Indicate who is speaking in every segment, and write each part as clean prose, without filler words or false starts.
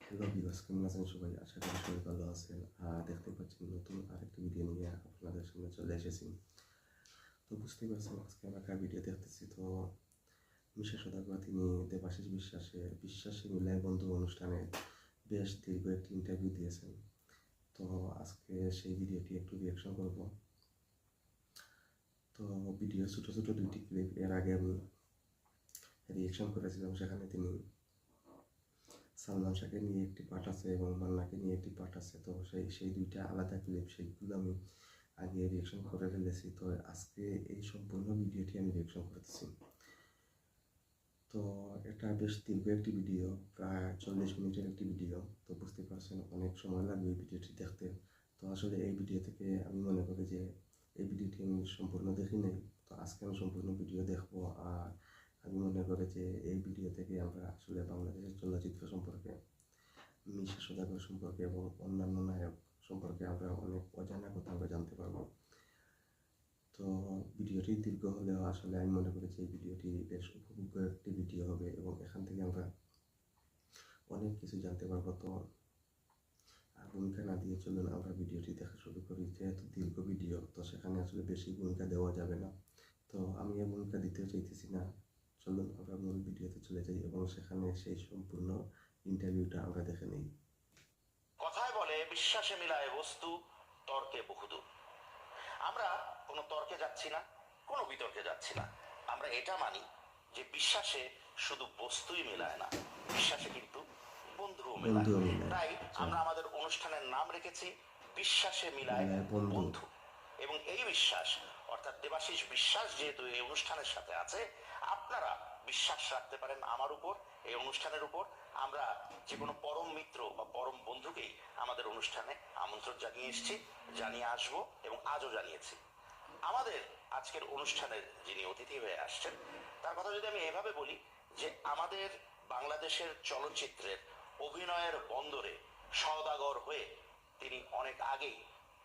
Speaker 1: Hello viewers, কেমন আছেন সবাই? আশা করি সবাই ভালো আছেন। দেখতে পাচ্ছেন নতুন আরেকটি ভিডিও নিয়ে আপনাদের সামনে চলে এসেছি। তো বুঝতেই পারছেন আজকে আমরা কার ভিডিও দেখতেছি। তো মিশা সওদাগর তিনি দেবাশিস বিশ্বাসে মিলায় বন্ধু অনুষ্ঠানে বেশ দীর্ঘ একটি ইন্টারভিউ দিয়েছেন। তো আজকে সেই ভিডিওটি একটু রিয়াকশন করব। তো ভিডিওর ছোটো ছোটো দুইটি ক্লিপ এর আগে আমি রিয়াকশন করেছিলাম, সেখানে তিনি সালমান শাহকে নিয়ে একটি পার্ট আছে এবং মান্নাকে নিয়ে একটি পার্ট আছে। তো সেই দুইটা আলাদা ক্লিপ, সেইগুলো আমি আগে রিয়াকশন করে ফেলেছি। তো আজকে এই সম্পূর্ণ ভিডিওটি আমি রিয়াকশন করতেছি। তো এটা বেশ দীর্ঘ একটি ভিডিও, প্রায় 40 মিনিটের একটি ভিডিও। তো বুঝতে পারছেন অনেক সময় লাগবে এই ভিডিওটি দেখতে। তো আসলে এই ভিডিও থেকে আমি মনে করি যে এই ভিডিওটি আমি সম্পূর্ণ দেখি নাই। তো আজকে আমি সম্পূর্ণ ভিডিও দেখবো। আর আমি মনে করি যে এই ভিডিও থেকে আমরা আসলে বাংলাদেশের চলচ্চিত্র সম্পর্কে, মিশা সওদাগর সম্পর্কে এবং অন্যান্য নায়ক সম্পর্কে আমরা অনেক অজানা কথা আমরা জানতে পারবো। তো ভিডিওটি দীর্ঘ হলেও আসলে আমি মনে করি যে এই ভিডিওটি বেশ উপভোগ্য একটি ভিডিও হবে এবং এখান থেকে আমরা অনেক কিছু জানতে পারবো। তো ভূমিকা না দিয়ে চলুন আমরা ভিডিওটি দেখা শুরু করি। যেহেতু দীর্ঘ ভিডিও, তো সেখানে আসলে বেশি ভূমিকা দেওয়া যাবে না। তো আমি এই ভূমিকা দিতেও চাইতেছি না। চলুন আমরা মূল ভিডিওতে চলে যাই এবং সেখানে সেই সম্পূর্ণ ইন্টারভিউটা আমরা দেখে নিই।
Speaker 2: কথায় বলে বিশ্বাসে মিলায় বস্তু, তর্কে বহুদূর। আমরা কোনো তর্কে যাচ্ছি না, কোনো বিতর্কে যাচ্ছি না। আমরা এটা মানি যে বিশ্বাসে শুধু বস্তুই মিলায় না, বিশ্বাসে কিন্তু বন্ধুও মিলায়। তাই আমরা আমাদের অনুষ্ঠানের নাম রেখেছি বিশ্বাসে মিলায় বন্ধু। এবং এই বিশ্বাস অর্থাৎ দেবাশিস বিশ্বাস যেহেতু এই অনুষ্ঠানের সাথে আছে, আপনারা বিশ্বাস রাখতে পারেন আমার উপর, এই অনুষ্ঠানের উপর। আমরা যে কোনো পরম মিত্র বা পরম বন্ধুকেই আমাদের অনুষ্ঠানে আমন্ত্রণ জানিয়ে এসেছি, জানিয়ে আসবো এবং আজও জানিয়েছি। আমাদের আজকের অনুষ্ঠানের যিনি অতিথি হয়ে আসছেন তার কথা যদি আমি এভাবে বলি যে আমাদের বাংলাদেশের চলচ্চিত্রের অভিনয়ের বন্দরে সওদাগর হয়ে তিনি অনেক আগেই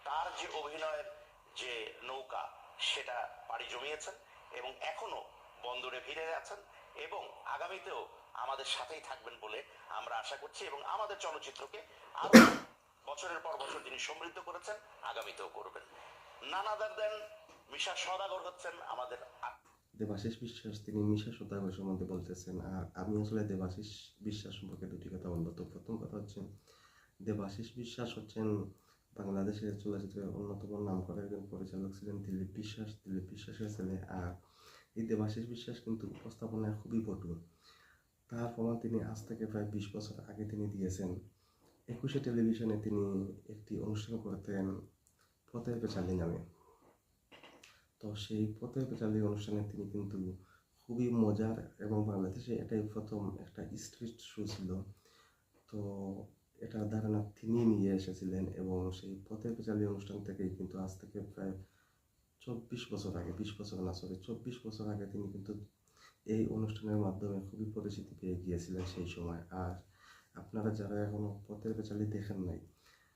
Speaker 2: তার যে অভিনয়ের যে নৌকা সেটা পাড়ি জমিয়েছেন এবং এখনো বন্দরে ভিড়ে আছেন এবং আগামীতেও আমাদের সাথেই থাকবেন বলে আমরা আশা করছি এবং আমাদের চলচ্চিত্রকে আরো বছরের পর বছর তিনি সমৃদ্ধ করেছেন, আগামীতেও করবেন। নান আদার দেন মিশা সওদাগর হচ্ছেন আমাদের
Speaker 1: দেবাশিস বিশ্বাস, তিনি মিশা সওদাগর সম্বন্ধে বলতেছেন। আর আমি আসলে দেবাশিস বিশ্বাস সম্পর্কে দুটি কথা বলবো। তো প্রথম কথা হচ্ছে, দেবাশিস বিশ্বাস হচ্ছেন বাংলাদেশের চলচ্চিত্রের অন্যতম নামকরা একজন পরিচালক ছিলেন দিলীপ বিশ্বাস, দিলীপ বিশ্বাসের ছেলে। আর এই দেবাশিস বিশ্বাস কিন্তু উপস্থাপনায় খুবই পটু। তার প্রমাণ তিনি আজ থেকে প্রায় 20 বছর আগে তিনি দিয়েছেন। 21শে টেলিভিশনে তিনি একটি অনুষ্ঠান করতেন পথের পেঁচালি নামে। তো সেই পথের পেঁচালি অনুষ্ঠানে তিনি কিন্তু খুবই মজার, এবং বাংলাদেশে এটাই প্রথম একটা স্ট্রিট শো ছিল। তো এটার ধারণা তিনি নিয়ে এসেছিলেন এবং সেই পথের পেঁচালি অনুষ্ঠান থেকেই কিন্তু আজ থেকে প্রায় 24 বছর আগে, 20 বছর না, সরি 24 বছর আগে তিনি কিন্তু এই অনুষ্ঠানের মাধ্যমে খুবই পরিচিতি পেয়ে গিয়েছিলেন সেই সময়। আর আপনারা যারা এখনও পথের পেঁচালি দেখেন নাই,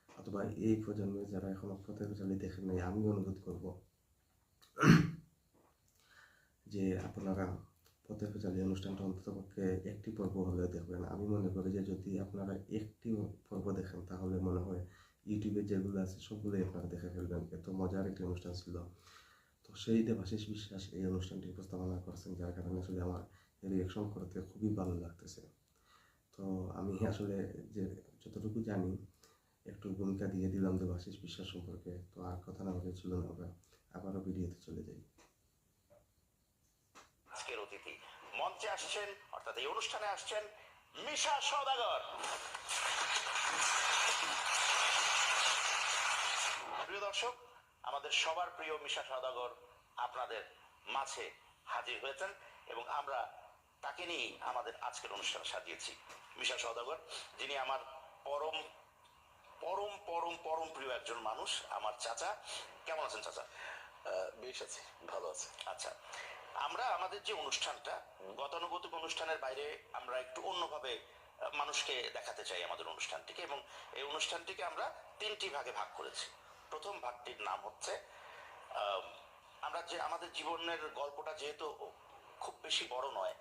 Speaker 1: অথবা এই প্রজন্মে যারা এখনও পথের পেঁচালি দেখেন নাই, আমি অনুরোধ করব যে আপনারা পথের পেঁচালি অনুষ্ঠানটা অন্ততপক্ষে একটি পর্ব হলেও দেখবেন। আমি মনে করি যে যদি আপনারা একটি পর্ব দেখেন তাহলে মনে হয় ইউটিউবে যেগুলো আছে সবগুলোই আপনারা দেখে ফেলবেন। এত মজার একটি অনুষ্ঠান ছিল। তো সেই দেবাশিস বিশ্বাস এই অনুষ্ঠানটি উপস্থাপনা করছেন, যার কারণে আসলে আমার রিয়াকশন করতে খুবই ভালো লাগতেছে। তো আমি আসলে যে যতটুকু জানি একটু ভূমিকা দিয়ে দিলাম দেবাশিস বিশ্বাস সম্পর্কে। তো আর কথা না বলে চলুন আমরা আবারও ভিডিওতে চলে যাই।
Speaker 2: আজকের অতিথি মঞ্চে আসছেন, অর্থাৎ এই অনুষ্ঠানে আসছেন মিশা সওদাগর। প্রিয় দর্শক, আমাদের সবার প্রিয় মিশা সওদাগর আপনাদের মাঝে হাজির হয়েছেন এবং আমরা তাকে নিয়ে আমাদের আজকের অনুষ্ঠান সাজিয়েছি। মিশা সওদাগর, যিনি আমার পরম পরম পরম পরম প্রিয় একজন মানুষ, আমার চাচা। কেমন আছেন চাচা?
Speaker 3: বেশ আছি, ভালো আছে।
Speaker 2: আচ্ছা, আমরা আমাদের যে অনুষ্ঠানটা গতানুগতিক অনুষ্ঠানের বাইরে আমরা একটু অন্যভাবে মানুষকে দেখাতে চাই আমাদের অনুষ্ঠানটিকে, এবং এই অনুষ্ঠানটিকে আমরা 3টি ভাগে ভাগ করেছি। প্রথম ভাগটির নাম হচ্ছে আমরা যে আমাদের জীবনের গল্পটা যেহেতু খুব বেশি বড় নয়,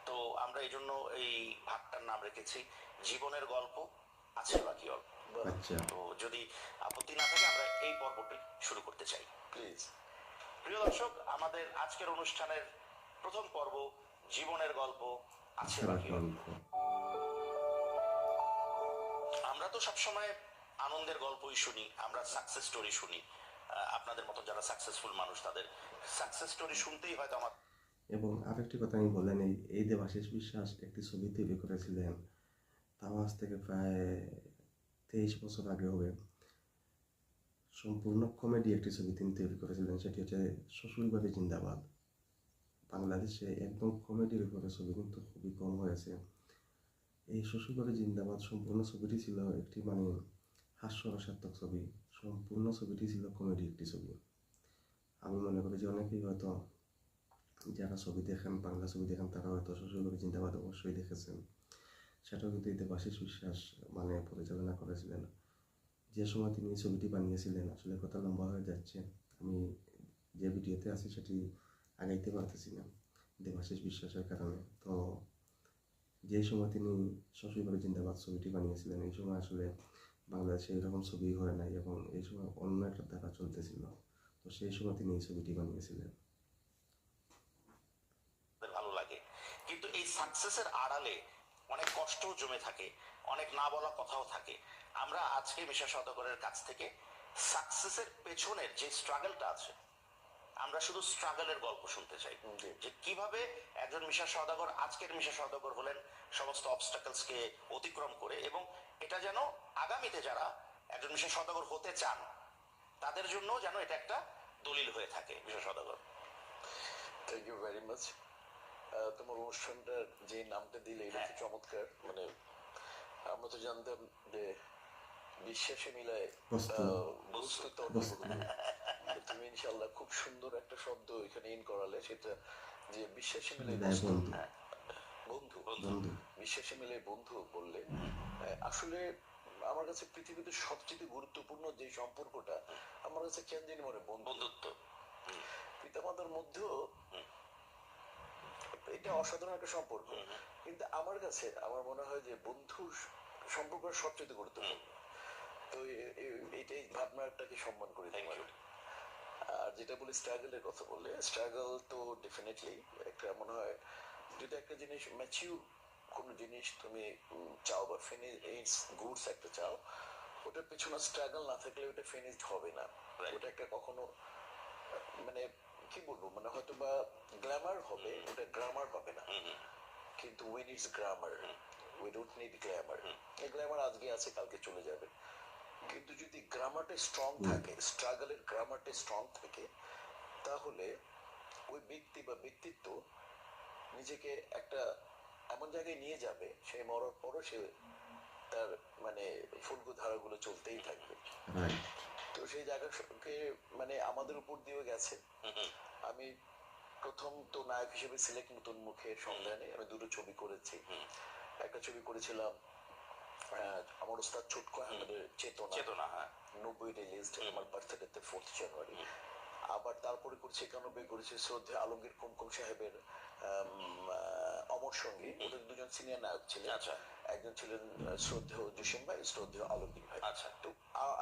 Speaker 2: তো আমরা এই জন্য এই ভাগটার নাম রেখেছি জীবনের গল্প আছে বাকি অল্প।
Speaker 1: আচ্ছা,
Speaker 2: তো যদি আপত্তি না থাকে আমরা এই পর্বটি শুরু করতে চাই।
Speaker 3: প্লিজ।
Speaker 2: প্রিয় দর্শক, আমাদের আজকের অনুষ্ঠানের প্রথম পর্ব জীবনের গল্প আছে
Speaker 1: আচ্ছা
Speaker 2: বাকি
Speaker 1: বাকি
Speaker 2: অল্প।
Speaker 1: অল্প।
Speaker 2: আমরা তো সবসময় আনন্দের গল্পই শুনি, আমরা সাকসেস স্টোরি শুনি। আপনাদের মতো যারা সাকসেসফুল মানুষ তাদের সাকসেস স্টোরি শুনতেই হয়তো আমার।
Speaker 1: এবং আরেকটি কথা আমি বললেন, এই দেবাশিস বিশ্বাস একটি ছবি তৈরি করেছিলেন, তাও আজ থেকে প্রায় 23 বছর আগে হবে। সম্পূর্ণ কমেডি একটি ছবি তিনি তৈরি করেছিলেন, সেটি হচ্ছে শ্বশুরবাড়ি জিন্দাবাদ। বাংলাদেশে একদম কমেডির উপরে ছবি কিন্তু খুবই কম হয়েছে। এই শ্বশুরবাড়ি জিন্দাবাদ সম্পূর্ণ ছবিটি ছিল একটি হাস্যরসাত্মক ছবি। সম্পূর্ণ ছবিটি ছিল কমেডি একটি ছবি। আমি মনে করি যে অনেকেই হয়তো যারা ছবি দেখেন, বাংলা ছবি দেখেন, তারা হয়তো শ্বশুরবাড়ি জিন্দাবাদ অবশ্যই দেখেছেন। সেটাও কিন্তু দেবাশিস বিশ্বাস পরিচালনা করেছিলেন। যে সময় তিনি ছবিটি বানিয়েছিলেন, আসলে কথা লম্বা হয়ে যাচ্ছে, আমি যে ভিডিওতে আছি সেটি আগাইতে পারতেছি না দেবাশিস বিশ্বাসের কারণে। তো যে সময় তিনি শ্বশুরবাড়ি জিন্দাবাদ ছবিটি বানিয়েছিলেন, এই সময় আসলে বাংলাদেশে এরকম ছবি হয় নাই এবং এই সময় অন্য একটা ধারা চলতেছিল। তো সেই সময় তিনি এই ছবিটি বানিয়েছিলেন।
Speaker 2: ভালো লাগে, কিন্তু এই সাকসেসের আড়ালে অনেক কষ্টও জমে থাকে, অনেক না বলা কথাও থাকে। আমরা আজকে মিশা সওদাগরের কাছ থেকে সাকসেসের পেছনের যে স্ট্রাগলটা আছে, আমরা শুধু স্ট্রাগলের গল্প শুনতে চাই, যে কিভাবে একজন মিশা সওদাগর আজকের মিশা সওদাগর হলেন সমস্ত অবস্টাকলসকে অতিক্রম করে, এবং এটা যেন আগামীতে যারা একজন মিশা সওদাগর হতে চান তাদের জন্য যেন এটা একটা দলিল হয়ে থাকে। মিশা সওদাগর,
Speaker 3: থ্যাংক ইউ ভেরি মাচ। তোমার অনুষ্ঠানটার যে নামটা দিলে এটা তো চমৎকার। মানে আমরা তো জানতাম যে বিশ্বাসে মিলায়
Speaker 1: বস্তু
Speaker 3: বস্তু তর্ক
Speaker 1: বস্তু
Speaker 3: বহু। তুমি ইনশাল্লাহ খুব সুন্দর একটা শব্দ এখানে ইন করালে, সেটা যে বিশ্বাসে মিলে
Speaker 1: মিলায়
Speaker 3: বস্তু,
Speaker 1: বন্ধু।
Speaker 3: বন্ধু।
Speaker 1: বন্ধু
Speaker 3: বিশ্বাসে মিলে বন্ধু বললে আসলে আমার কাছে পৃথিবীতে সবচেয়ে গুরুত্বপূর্ণ যে সম্পর্কটা আমার কাছে কেন জানি মনে
Speaker 2: বন্ধুত্ব।
Speaker 3: পিতামাতার মধ্যেও এটা অসাধারণ একটা সম্পর্ক, কিন্তু আমার কাছে আমার মনে হয় যে বন্ধুর সম্পর্ক সবচেয়ে গুরুত্বপূর্ণ। তো এইটাই ভাবনাটাকে সম্মান করি তোমার। আর যেটা বলি স্ট্রাগলের কথা বললে, স্ট্রাগল তো ডেফিনেটলি একটা মনে হয়, যদি একটা জিনিস ম্যাচিউর কোন জিনিস তুমি চাও বা ফিনিশ গুডস একটা চাও, ওটার পেছনে স্ট্রাগল না থাকলে ওটা ফিনিশড হবে না। ওটা একটা কখনো মানে কি বলবো, মানে হয়তো বা গ্ল্যামার হবে, ওটা গ্রামার হবে না। কিন্তু win it's grammar, we don't need Glamour. এই গ্ল্যামার আজকে আছে, কালকে চলে যাবে। কিন্তু যদি গ্রামারটা স্ট্রং থাকে, স্ট্রাগলের গ্রামারটা স্ট্রং থাকে, তাহলে ওই ব্যক্তি বা ব্যক্তিত্ব নিজেকে একটা এমন জায়গায় নিয়ে যাবে, সে মরার পরও সে তার মানে ফুলকু ধারাগুলো চলতেই থাকবে।
Speaker 1: রাইট।
Speaker 3: তো সেই জায়গাকে মানে আমাদের উপর দিয়েও গেছে। আমি প্রথম তো নায়ক হিসেবে সিলেক্ট নতুন মুখের সন্ধানে আমি দুটো ছবি করেছি। একটা ছবি করেছিলাম আমার ওস্তাদ ছোটকু আহমেদের চেতনা, 90 রিলিজড, আমার বার্থডেতে 4 জানুয়ারি। আবার তারপরে করেছি 91 করেছি শ্রদ্ধেয় আলমগীর কুমকুম সাহেবের অমর সঙ্গী। ওদের দুজন সিনিয়র নায়ক ছিলেন।
Speaker 2: আচ্ছা,
Speaker 3: একজন ছিলেন শ্রদ্ধেয় জসিম ভাই, শ্রদ্ধেয় আলমগীর ভাই।
Speaker 2: আচ্ছা।
Speaker 3: তো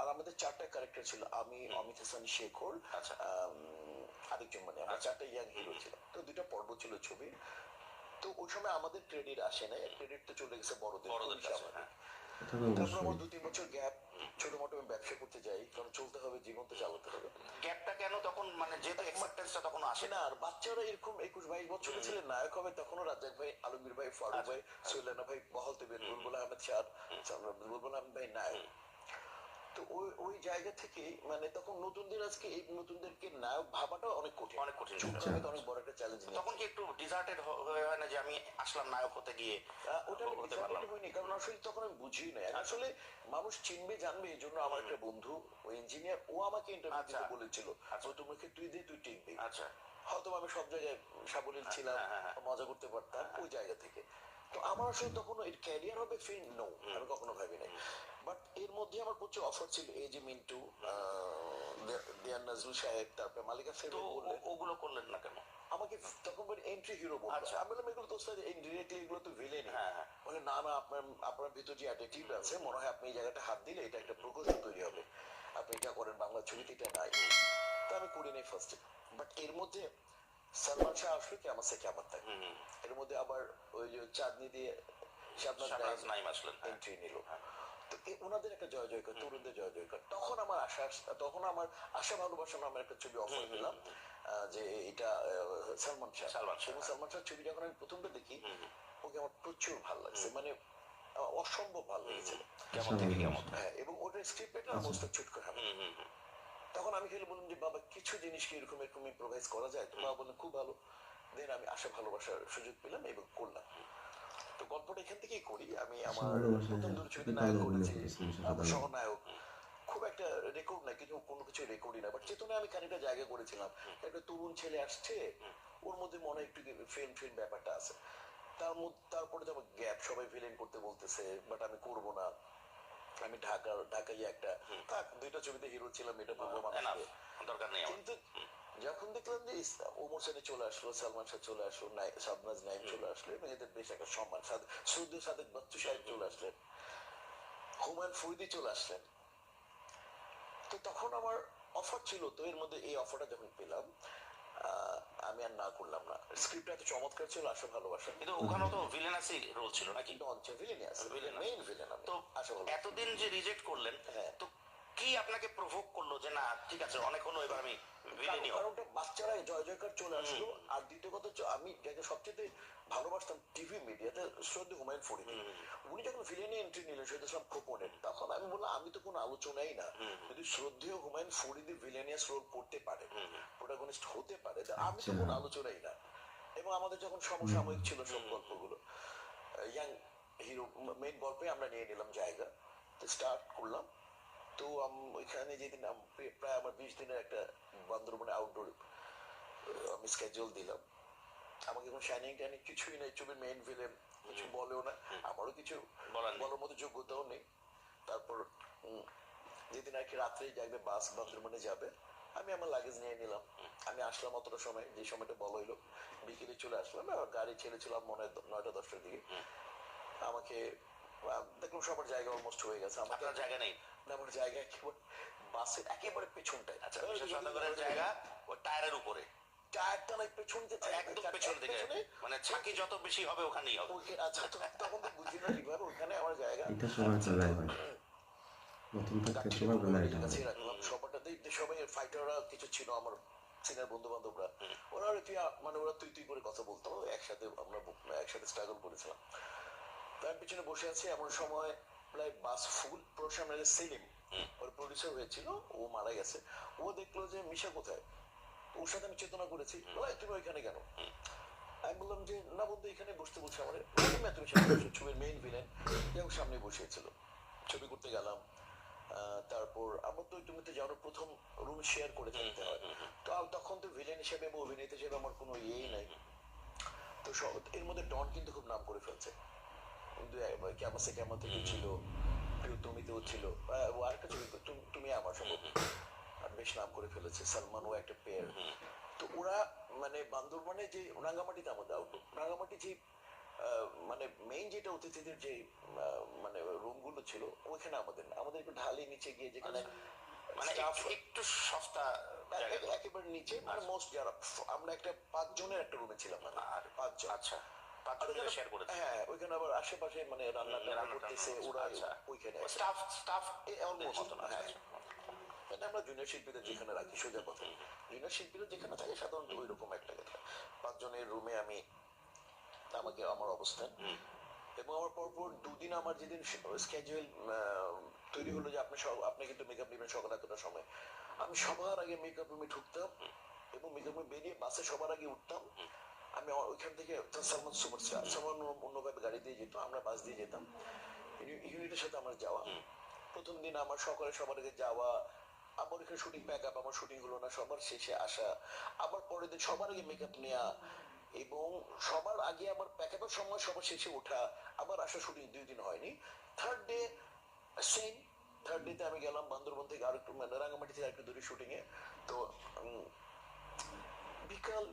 Speaker 3: আর আমাদের চারটা ক্যারেক্টার ছিল, আমি, অমিত হাসান শেখর,
Speaker 2: আচ্ছা।
Speaker 3: আরেকজন, মানে আমরা চারটা ইয়াং হিরো ছিলাম। তো দুটো পর্ব ছিল ছবি। তো ওই সময় আমাদের ক্রেডিট আসে নাই, ক্রেডিট তো চলে গেছে বড়দের কাছে।
Speaker 1: এটা তো
Speaker 3: তারপর আমার
Speaker 1: অবশ্যই।
Speaker 3: 2-3 বছর গ্যাপ, ছোট মোটো আমি ব্যবসা করতে যাই, কারণ চলতে হবে, জীবন তো চালাতে হবে।
Speaker 2: গ্যাপটা কেন তখন, মানে যেহেতু এক্সেপ্টেন্সটা তখন আসে
Speaker 3: আসে না, আর বাচ্চারা এরকম 21-22 বছরের ছেলে নায়ক হবে, তখনও রাজ্জাক ভাই, আলমগীর ভাই, ফারুক ভাই, সৈলানা ভাই বহাল দেবেন, বুলবুল আহমেদ শাহ, বুলবুল আহমেদ ভাই নায়ক। তো ওই জায়গা থেকে মানে তখন নতুনদের, আজকে এই নতুনদেরকে নায়ক ভাবাটা অনেক কঠিন,
Speaker 2: অনেক কঠিন।
Speaker 3: অনেক বড় একটা চ্যালেঞ্জ।
Speaker 2: তখন কি একটু ডিজার্টেড হয়ে হয় না যে আমি আসলাম নায়ক হতে গিয়ে?
Speaker 3: ওটা আমি ডিসাপয়েন্ট হইনি, কারণ আসলে তখন আমি বুঝি না। আসলে মানুষ চিনবে জানবে, এই জন্য আমার একটা বন্ধু ওই ইঞ্জিনিয়ার, ও আমাকে ইন্টারভিউতে বলেছিল তোমাকে তুই দে, তুই টিকবি।
Speaker 2: আচ্ছা।
Speaker 3: হয়তো আমি সব জায়গায় সাবলীল ছিলাম, মজা করতে পারতাম ওই জায়গা থেকে। তো আমার আসলে তখন এর ক্যারিয়ার হবে ফিল্ম, নো, আমি কখনো ভাবি নাই। বাট এর মধ্যে আমার প্রচুর অফার ছিল, এই যে মিন্টু, দেয়ান নজরুল সাহেব, তারপরে মালিকা ফেরদৌস বললেন।
Speaker 2: ওগুলো করলেন না কেন?
Speaker 3: আমাকে তখন বলে এন্ট্রি হিরো বলতো।
Speaker 2: আচ্ছা।
Speaker 3: আমি বললাম এগুলো তো ইনডিরেক্টলি এগুলো তো ভিলেন।
Speaker 2: হ্যাঁ, হ্যাঁ।
Speaker 3: বলে না না, আপনার ভিতর যে অ্যাটিটিউড আছে মনে হয় আপনি এই জায়গাটা হাত দিলে এটা একটা প্রকৌশল তৈরি হবে, আপনি এটা করেন, বাংলা ছবিতে এটা নাই। তা আমি করি নাই ফার্স্টে। বাট এর মধ্যে সালমান শাহ আসলো কি আমার সে কেমন থাকে, এর মধ্যে আবার ওই যে চাঁদনি দিয়ে
Speaker 2: শাহনাজ নাঈম আসলেন, হ্যাঁ।
Speaker 3: এন্ট্রি নিল। তো ওনাদের একটা জয় জয়কার, তরুণদের জয় জয়কার। তখন আমার আশা ভালোবাসা নামের একটা ছবি অফার পেলাম, যে এটা সালমান শাহ। এবং সালমান শাহ ছবি যখন আমি প্রথমটা দেখি, ওকে আমার প্রচুর ভালো লাগছে, মানে অসম্ভব ভালো লেগেছিল।
Speaker 2: কেমন থেকে কেমন।
Speaker 3: হ্যাঁ, এবং ওটার স্ক্রিপ্ট এটা মোস্তাক চুট করে হবে। তখন আমি খেলে বললাম যে বাবা কিছু জিনিস কি এরকম এরকম ইম্প্রোভাইজ করা যায়, তো বাবা বললেন খুব ভালো। দেন আমি আশা ভালোবাসার সুযোগ পেলাম এবং করলাম। তো গল্পটা এখান থেকেই করি। আমি আমার প্রথম দুটো ছবিতে নায়ক করেছি, সহনায়ক। খুব একটা রেকর্ড না, কিছু কোনো কিছু রেকর্ডই না, বাট চেতনে আমি খানিকটা জায়গা করেছিলাম। একটা তরুণ ছেলে আসছে, ওর মধ্যে মনে একটু ফিল্ম ব্যাপারটা আছে। তারপরে যেমন গ্যাপ, সবাই ভিলেন করতে বলতেছে, বাট আমি করব না। আমি ঢাকাই একটা থাক, দুইটা ছবিতে হিরো ছিলাম, এটা বলবো মানুষকে,
Speaker 2: দরকার নেই আমার।
Speaker 3: কিন্তু যখন দেখলাম যে ওমর সানি চলে আসলো, সালমান শাহ চলে আসলো, শাহনাজ নাঈম চলে আসলো, এবং এদের বেশ একটা সম্মান, শ্রদ্ধেয় সাদেক বাচ্চু সাহেব চলে আসলেন, হুমায়ুন ফরিদি চলে আসলেন। তো তখন আমার অফার ছিল, তো এর মধ্যে এই অফারটা যখন পেলাম, আমি আর না করলাম না। স্ক্রিপ্টটা এত চমৎকার ছিল, আশা ভালোবাসা।
Speaker 2: কিন্তু ওখানেও তো ভিলেনাসি রোল ছিল নাকি?
Speaker 3: ভিলেনই আছে, মেইন ভিলেন আমি।
Speaker 2: তো
Speaker 3: আশা ভালোবাসা।
Speaker 2: এতদিন যে রিজেক্ট করলেন,
Speaker 3: হ্যাঁ।
Speaker 2: তো কি আপনাকে প্রভোক করলো যে না ঠিক আছে অনেক হলো, এবার আমি ভিলেনই হব?
Speaker 3: কারণটা বাচ্চারা জয় জয়কার চলে আসলো, আর দ্বিতীয় কথা হচ্ছে আমি যাকে সবচেয়ে ভালোবাসতাম টিভি মিডিয়াতে, শ্রদ্ধেয় হুমায়ুন ফরিদি, উনি যখন ভিলেনে এন্ট্রি নিলেন শহীদ ইসলাম খোকনের, তখন আমি বললাম আমি তো কোনো আলোচনাই না, যদি শ্রদ্ধেয় হুমায়ুন ফরিদি ভিলেনিয়াস রোল করতে পারে, প্রোটাগনিস্ট হতে পারে, তা আমি তো কোনো আলোচনাই না। এবং আমাদের যখন সমসাময়িক ছিল সব গল্পগুলো, ইয়াং হিরো মেইন গল্পে আমরা নিয়ে নিলাম জায়গা, স্টার্ট করলাম। তো ওইখানে যেদিন প্রায় আমার 20 দিনের একটা বান্দরবনে আউটডোর আমি স্কেজুল দিলাম। আমাকে কোনো শাইনিং টাইনিং কিছুই নাই, ছবির মেইন ভিলেন কিছু বলেও না, আমারও কিছু বলার মতো যোগ্যতাও নেই। তারপর যেদিন আর কি রাত্রে যাবে বাস বান্দরবনে যাবে, আমি আমার লাগেজ নিয়ে নিলাম। আমি আসলাম অতটা সময়, যে সময়টা বলা হইলো, বিকেলে চলে আসলাম। গাড়ি ছেড়েছিলাম মনে হয় 9টা-10টার দিকে। আমাকে দেখলাম সবার জায়গা অলমোস্ট হয়ে গেছে, আমাকে
Speaker 2: জায়গা নেই।
Speaker 3: আমার জায়গা একেবারে বাসের একেবারে পেছনটায়।
Speaker 2: আচ্ছা, সদাগরের জায়গা ওই টায়ারের উপরে,
Speaker 3: টায়ারটা নাই পেছন দিকে,
Speaker 2: একদম পেছন দিকে, মানে ছাকি যত বেশি হবে ওখানেই হবে।
Speaker 3: আচ্ছা, তখন তো বুঝি না ঠিকভাবে ওখানে আমার জায়গা।
Speaker 1: এটা সবার বেলায় হয়, নতুন থাকতে সবার বেলায় এটা হয়।
Speaker 3: সবারটাতেই সবাই ফাইটাররা কিছু ছিল আমার সিনিয়র বন্ধু বান্ধবরা, ওরা মানে ওরা তুই তুই করে কথা বলতো, একসাথে আমরা একসাথে স্ট্রাগল করেছিলাম। তার পিছনে বসে আছি, এমন সময় প্রায় বাস ফুল। সামনে সেলিম ওর প্রডিউসার হয়েছিল, ও মারা গেছে। ও দেখলো যে মিশা কোথায়, ওর সাথে আমি চেতনা করেছি, তুমি ওইখানে কেন? আমি বললাম যে না বন্ধু, এখানে বসতে বলছে আমার, তুমি ছবির মেইন ভিলেন যেমন সামনে বসিয়েছিল, ছবি করতে গেলাম। তারপর আমার তো তুমি তো জানো প্রথম রুম শেয়ার করে থাকতে হয়, তো তখন তো ভিলেন হিসেবে বা অভিনেতা হিসেবে আমার কোনো ইয়েই নাই। তো এর মধ্যে ডন কিন্তু খুব নাম করে ফেলছে, কেমন থেকে ছিল, প্রিয়তমিতেও ছিল, ও আরেকটা ছবি তুমি আমার সম্ভব বেশ নাম করে ফেলেছে, সালমান ও একটা পেয়ার। তো ওরা মানে বান্দরবনে যে রাঙ্গামাটিতে আমাদের রাঙ্গামাটি যে মানে মেইন যেটা অতিথিদের যে মানে রুম গুলো ছিল, ওইখানে আমাদের একটু ঢালি নিচে গিয়ে, যেখানে
Speaker 2: মানে একটু সস্তা
Speaker 3: একেবারে নিচে, মানে মোস্ট যারা আমরা একটা 5 জনের একটা রুমে ছিলাম, মানে 5 জন।
Speaker 2: আচ্ছা, 5 জন মিলে শেয়ার করেছে।
Speaker 3: হ্যাঁ, ওইখানে আবার আশেপাশে মানে রান্না করতেছে ওরা, ওইখানে
Speaker 2: স্টাফ
Speaker 3: অলমোস্ট। হ্যাঁ, আমরা জুনিয়র শিল্পীদের যেখানে রাখি, সোজা কথা, জুনিয়র শিল্পীরা যেখানে থাকে সাধারণত ওই রকম একটা কথা। 5 জনের রুমে আমাকে আমার অবস্থান, এবং আমার পরপর 2 দিন আমার যেদিন স্কেজুয়াল তৈরি হলো যে আপনি কিন্তু মেকআপ নেবেন সকাল এতটার সময়, আমি সবার আগে মেকআপ রুমে ঢুকতাম এবং মেকআপ রুমে বেরিয়ে বাসে সবার আগে উঠতাম। আমি ওইখান থেকে সালমান সুপারস্টার, সালমান অন্যভাবে গাড়ি দিয়ে যেত, আমরা বাস দিয়ে যেতাম। ইউনিটের সাথে আমার যাওয়া, প্রথম দিন আমার সকালে সবার আগে যাওয়া, আবার এখানে শুটিং প্যাক আপ, আমার শুটিং হলো না, সবার শেষে আসা, আবার পরের দিন সবার আগে মেকআপ নেওয়া, এবং সবার আগে আবার প্যাক আপের সময় সবার শেষে ওঠা, আবার আসা। শুটিং 2 দিন হয়নি। Third day same, third day তে আমি গেলাম বান্দরবন থেকে আর একটু, মানে রাঙ্গামাটি থেকে আরেকটু দূরে শুটিং এ। তো বিকাল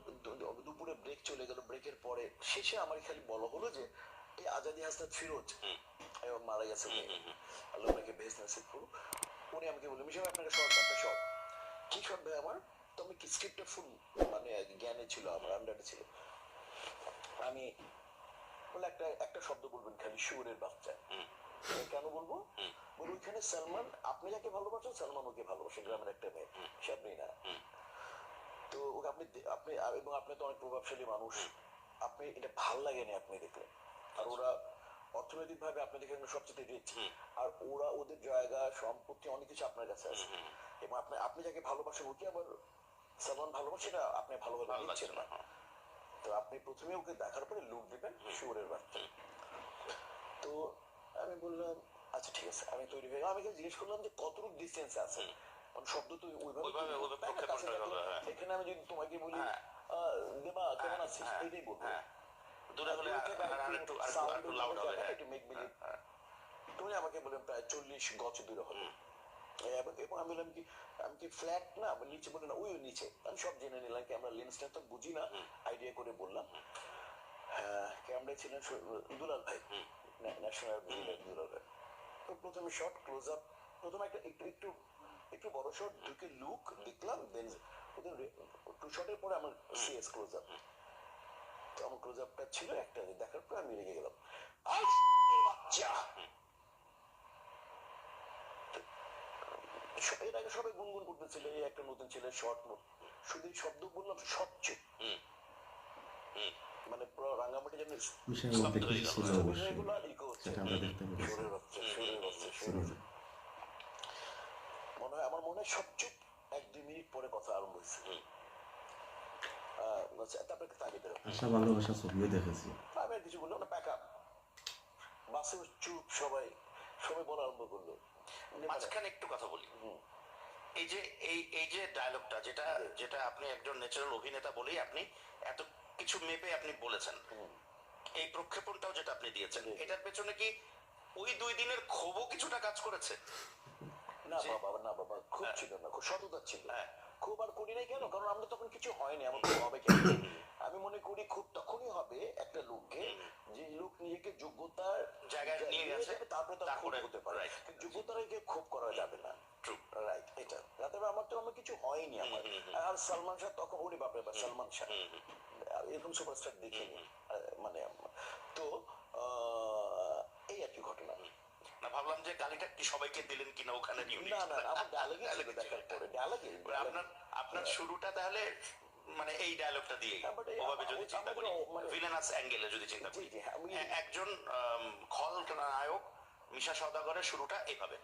Speaker 3: দুপুরে ব্রেক চলে গেল, ব্রেকের পরে শেষে আমার খালি বলা হলো যে এই আজাদি হাসনাত ফিরোজ মারা গেছে উনি, আল্লাহ ওনাকে বেহেশত নসিব করুক। উনি আমাকে বললেন মিশা ভাই আপনাকে শর্ট, একটা শর্ট। কি শর্ট ভাই আমার? তো আমি কি স্ক্রিপ্টটা ফুল মানে জ্ঞানে ছিল, আমার আন্ডারে ছিল। আমি বলে একটা শব্দ বলবেন খালি, শুয়োরের বাচ্চা। কেন বলবো? বলে ওইখানে সালমান, আপনি যাকে ভালোবাসেন সালমান ওকে ভালোবাসেন, গ্রামের একটা মেয়ে, সে আপনি না। তো ওকে আপনি আপনি এবং আপনি তো অনেক প্রভাবশালী মানুষ, আপনি এটা ভাল লাগেনি আপনি দেখলেন। আর ওরা অর্থনৈতিক ভাবে আপনি দেখেন সবচেয়ে রিচ, আর ওরা ওদের জায়গা সম্পত্তি অনেক কিছু আপনার কাছে আছে, এবং আপনি যাকে ভালোবাসেন ওকে আবার সালমান ভালোবাসে না, আপনি ভালোভাবে নিচ্ছেন না। তো আপনি প্রথমে ওকে দেখার পরে লুক দিবেন শুয়োরের বাচ্চা। তো আমি বললাম আচ্ছা ঠিক আছে, আমি তৈরি হয়ে আমি জিজ্ঞেস করলাম যে কতটুকু ডিস্টেন্স আছে, মানে শব্দ তো ওইভাবে এখানে আমি যদি তোমাকে বলি দেবা কেমন আছিস, এইটাই বলবো। তুমি আমাকে বললেন প্রায় 40 গজ দূরে হবে, এবং আমি বললাম কি আমি কি ফ্ল্যাট না নিচে, বলে না ওই নিচে। আমি সব জেনে নিলাম, ক্যামেরা লেন্সটা তো বুঝি না, আইডিয়া করে বললাম। ক্যামেরায় ছিলেন দুলাল ভাই, ন্যাশনাল দুলাল ভাই। তো প্রথমে শর্ট ক্লোজ আপ, প্রথমে একটা একটু একটু একটু বড় শট ঢুকে লুক দেখলাম, দেন ওদের টু শটের পরে আমার সিএস ক্লোজ আপ। তো আমার ক্লোজ আপটা ছিল একটা, দেখার পর আমি রেগে গেলাম, বাচ্চা। এর আগে সবাই গুনগুন করতেছিল এই একটা নতুন ছেলে শর্ট, শুধু শব্দ বললাম সব চুপ, মানে পুরো রাঙ্গামাটি যেন
Speaker 1: মিশার মধ্যে কিছু ছিল অবশ্যই, সেটা আমরা দেখতে পেরেছি।
Speaker 3: মনে হয় আমার মনে হয় সব চুপ, 1-2 মিনিট পরে কথা আরম্ভ হয়েছে। তারপরে তাকে বেরো
Speaker 1: আশা ভালোবাসা ছবিও দেখেছি।
Speaker 3: আমি আর কিছু বললাম না, প্যাক আপ। বাসে চুপ, সবাই সবাই বলা আরম্ভ করলো।
Speaker 2: মাঝখানে একটু কথা বলি, এই যে এই যে ডায়লগটা, যেটা যেটা আপনি একজন ন্যাচারাল অভিনেতা বলেই আপনি এত কিছু মেপে আপনি বলেছেন, এই প্রক্ষেপণটাও যেটা আপনি দিয়েছেন, এটার পেছনে কি ওই 2 দিনের ক্ষোভও কিছুটা কাজ করেছে?
Speaker 3: না বাবা, না বাবা, খুব ছিল না, খুব সততা ছিল। খুব আর করি নাই কেন, কারণ আমরা তখন কিছু হয়নি, আমার হবে কেন। আমি মনে করি খুব তখনই হবে একটা লোককে, যে লোক নিজেকে যোগ্যতার
Speaker 2: জায়গায় নিয়ে গেছে,
Speaker 3: তারপরে তার ক্ষোভ হতে পারে, যোগ্যতার ক্ষোভ করা যাবে না। রাইট, এটা রাতে আমার তো আমার কিছু হয়নি আমার। আর সালমান শাহ তখন, ওরে বাপরে বাপ, সালমান শাহ এরকম সুপারস্টার দেখিনি, মানে তো এই আর কি ঘটনা।
Speaker 2: না ভাবলাম যে গালিটা কি সবাইকে দিলেন কিনা ওখানে।
Speaker 3: না না, আমার ডায়ালগে ছিল, দেখার পরে ডায়ালগে
Speaker 2: আপনার শুরুটা তাহলে মানে এই ডায়লগটা দিয়ে, ওভাবে যদি চিন্তা করি, ভিলেনাস অ্যাঙ্গেলে যদি চিন্তা করি, একজন খলনায়ক মিশা সওদাগরের শুরুটা এইভাবে।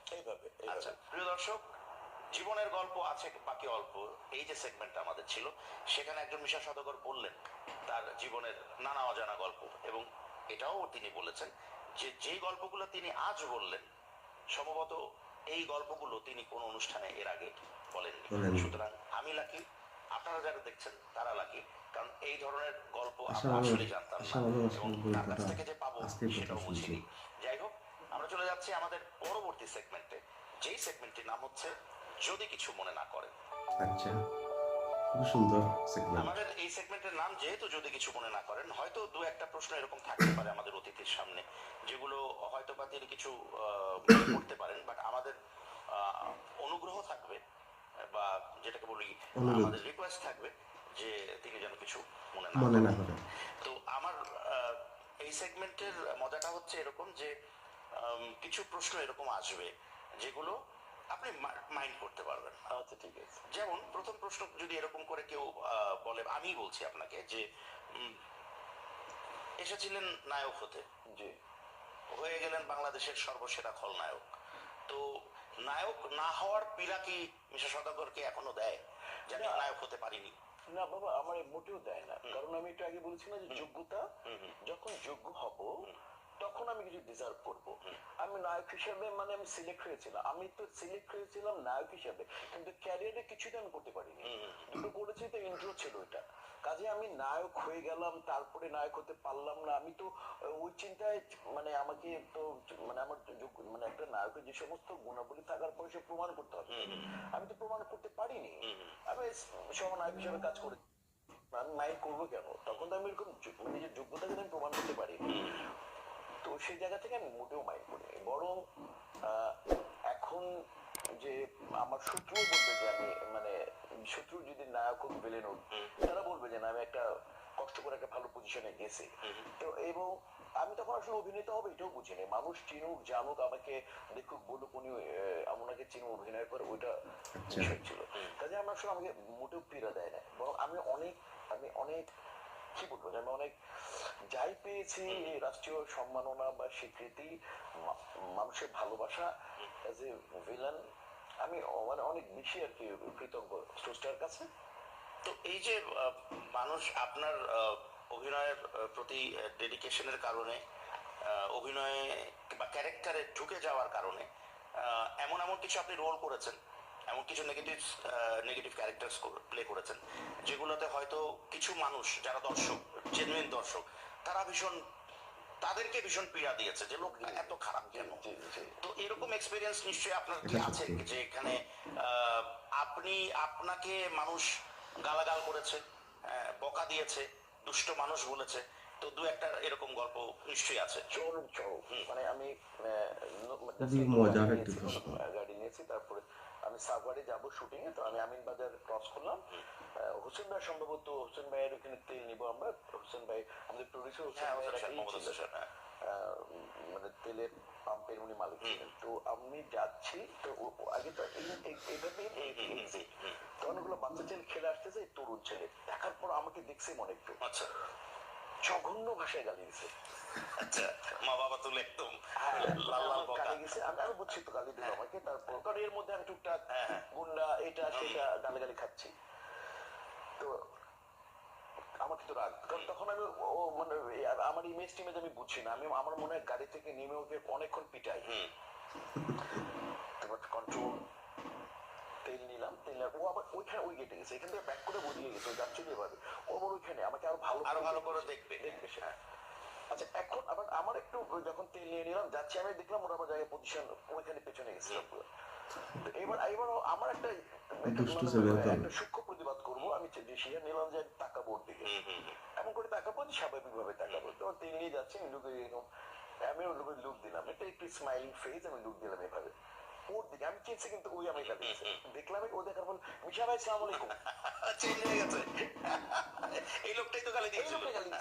Speaker 2: আচ্ছা প্রিয় দর্শক, জীবনের গল্প আছে বাকি অল্প, এই যে সেগমেন্টটা আমাদের ছিল, সেখানে একজন মিশা সওদাগর বললেন তার জীবনের নানা অজানা গল্প, এবং এটাও তিনি বলেছেন যে যেই গল্পগুলো তিনি আজ বললেন সম্ভবত এই গল্পগুলো তিনি কোন অনুষ্ঠানে এর আগে বলেননি। সুতরাং আমি লাকি, আপনারা যারা দেখছেন তারা লাকি, কারণ এই ধরনের গল্প আমরা আসলে জানতাম না, এবং তার কাছ থেকে যে পাবো সেটাও বুঝিনি। যাই হোক, আমরা চলে যাচ্ছি আমাদের পরবর্তী সেগমেন্টে, যেই সেগমেন্টটির নাম হচ্ছে যদি কিছু মনে না করেন।
Speaker 1: আচ্ছা, খুব সুন্দর সেগমেন্ট।
Speaker 2: আমাদের এই সেগমেন্টের নাম যেহেতু যদি কিছু মনে না করেন, হয়তো 2-1টা প্রশ্ন এরকম থাকতে পারে আমাদের অতিথির সামনে, যেগুলো হয়তো বা তিনি কিছু করতে পারেন, বাট আমাদের অনুগ্রহ থাকবে, বা যেটাকে বলি আমাদের রিকোয়েস্ট থাকবে যে তিনি যেন কিছু মনে না করেন। তো আমার এই সেগমেন্টের মজাটা হচ্ছে এরকম যে কিছু প্রশ্ন এরকম আসবে যেগুলো আপনি মাইন্ড করতে পারবেন।
Speaker 3: আচ্ছা ঠিক আছে।
Speaker 2: যেমন প্রথম প্রশ্ন যদি এরকম করে কেউ বলে, আমি বলছি আপনাকে যে এসেছিলেন নায়ক হতে,
Speaker 3: জি,
Speaker 2: হয়ে গেলেন বাংলাদেশের সর্বসেরা খলনায়ক, তো নায়ক না হওয়ার পীড়া কি মিশা সওদাগরকে এখনো দেয়, যে আমি নায়ক হতে পারিনি?
Speaker 3: না বাবা, আমার মোটেও দেয় না, কারণ আমি একটু আগে বলেছিলাম যে যোগ্যতা, যখন যোগ্য হব তখন আমি কিছু ডিজার্ভ করব। আমি নায়ক হিসেবে মানে আমি সিলেক্ট হয়েছিলাম, আমি তো সিলেক্ট হয়েছিলাম নায়ক হিসেবে, কিন্তু ক্যারিয়ারে কিছুতে আমি করতে পারিনি। দুটো করেছি তো, ইন্ট্রো ছিল ওইটা, কাজে আমি নায়ক হয়ে গেলাম, তারপরে নায়ক হতে পারলাম না। আমি তো ওই চিন্তায়, মানে আমাকে তো মানে আমার মানে একটা নায়কের যে সমস্ত গুণাবলী থাকার পরে সে প্রমাণ করতে হবে, আমি তো প্রমাণ করতে পারিনি। আমি সব নায়ক হিসেবে কাজ করেছি। আমি মাইন্ড করবো কেন? তখন তো আমি এরকম নিজের যোগ্যতাকে আমি প্রমাণ করতে পারি। তো সেই জায়গা থেকে আমি মোটেও মাইন্ড করিনি, বরং এখন যে আমার শত্রু বলবে যে আমি মানে শত্রু যদি নায়ক হোক ভিলেন হোক, তারা বলবে যে না আমি একটা কষ্ট করে একটা ভালো পজিশনে গেছি। তো এবং আমি তখন আসলে অভিনেতা হবে এটাও বুঝিনি, মানুষ চিনুক জানুক আমাকে দেখুক বলুক উনি ওনাকে চিনুক অভিনয় করে, ওইটা বিষয় ছিল। কাজে আমার আসলে আমাকে মোটেও পীড়া দেয় না, বরং আমি অনেক কি বলবো যে আমি অনেক যাই পেয়েছি রাষ্ট্রীয় সম্মাননা বা স্বীকৃতি, মানুষের ভালোবাসা এজ এ ভিলেন, আমি মানে অনেক বেশি আর কি কৃতজ্ঞ স্রষ্টার কাছে।
Speaker 2: তো এই যে মানুষ আপনার অভিনয়ের প্রতি ডেডিকেশনের কারণে, অভিনয়ে বা ক্যারেক্টারে ঢুকে যাওয়ার কারণে এমন এমন কিছু আপনি রোল করেছেন, এমন কিছু নেগেটিভ ক্যারেক্টার্স প্লে করেছেন যেগুলোতে হয়তো কিছু মানুষ যারা দর্শক, জেনুইন দর্শক, তাদেরকে ভীষণ পীড়া দিয়েছে যে লোকটা এত খারাপ কেন। তো এরকম এক্সপিরিয়েন্স নিশ্চয়ই আপনার কি আছে যে এখানে আপনাকে মানুষ গালাগাল করেছে, বকা দিয়েছে, দুষ্ট মানুষ বলেছে, তো দু একটা এরকম গল্প নিশ্চয়ই আছে?
Speaker 3: চরম মানে আমি
Speaker 1: খুবই মজার একটি
Speaker 3: গাড়ি নিয়েছি, তারপরে আমি সাভারে যাবো শুটিং এ, তো আমি আমিন বাজার ক্রস করলাম। হোসেন ভাই সম্ভবত, হোসেন ভাইয়ের ওখানে তেল নিবো আমরা, হোসেন ভাই আমাদের প্রডিউসার, হোসেন ভাই মানে তেলের পাম্পের উনি মালিক ছিলেন। তো আমি যাচ্ছি, তো আগে তো এইভাবে তো অনেকগুলো বাচ্চা ছেলে খেলে আসতেছে, তরুণ ছেলে দেখার পর আমাকে দেখছে মনে একটু
Speaker 2: আচ্ছা
Speaker 3: জঘন্য ভাষায় গালি দিছে।
Speaker 2: আচ্ছা, মা বাবা তুলে একদম
Speaker 3: লাল লাল গালি দিছে, আমি বুঝছি তো গালি দিল আমাকে। তারপর কারণ এর মধ্যে আমি টুকটাক গুন্ডা এটা সেটা গালাগালি খাচ্ছি, তো আমার কিন্তু রাগ, কারণ তখন আমি মানে আমার ইমেজ টিমেজ আমি বুঝছি না, আমি আমার মনে হয় গাড়ি থেকে নেমে ওকে অনেকক্ষণ পিটাই, তারপর কন্ট্রোল তেল নিলাম, ও আবার ওইখানে ওই গেটে গেছে, এখান থেকে ব্যাক করে বদলিয়ে গেছে, ও যাচ্ছিল এভাবে, ও আবার ওইখানে আমাকে আরো ভালো
Speaker 2: করে দেখবে।
Speaker 3: আচ্ছা এখন আবার আমার একটু যখন তেল নিয়ে নিলাম যাচ্ছি, আমি দেখলাম ওরা আমার জায়গায় পজিশন ওইখানে পেছনে গেছিলাম পুরো। এবার আমার একটা সূক্ষ্ম প্রতিবাদ করবো, আমি ডিসিশন নিলাম যে তাকাবো ওর দিকে, এমন করে তাকাবো স্বাভাবিক ভাবে তাকাবো। তো তেল নিয়ে যাচ্ছি, আমি লুকে এরকম আমি ওর লোকের লুক দিলাম, এটা একটু স্মাইলিং ফেস, আমি লুক দিলাম এভাবে ওর দিকে, আমি চিনছি কিন্তু ওই আমি কাটিয়েছে, দেখলাম ও দেখার পর মিশা ভাই সালাম আলাইকুম,
Speaker 2: চেঞ্জ হয়ে গেছে, এই লোকটাই তো গালি দিয়েছিল।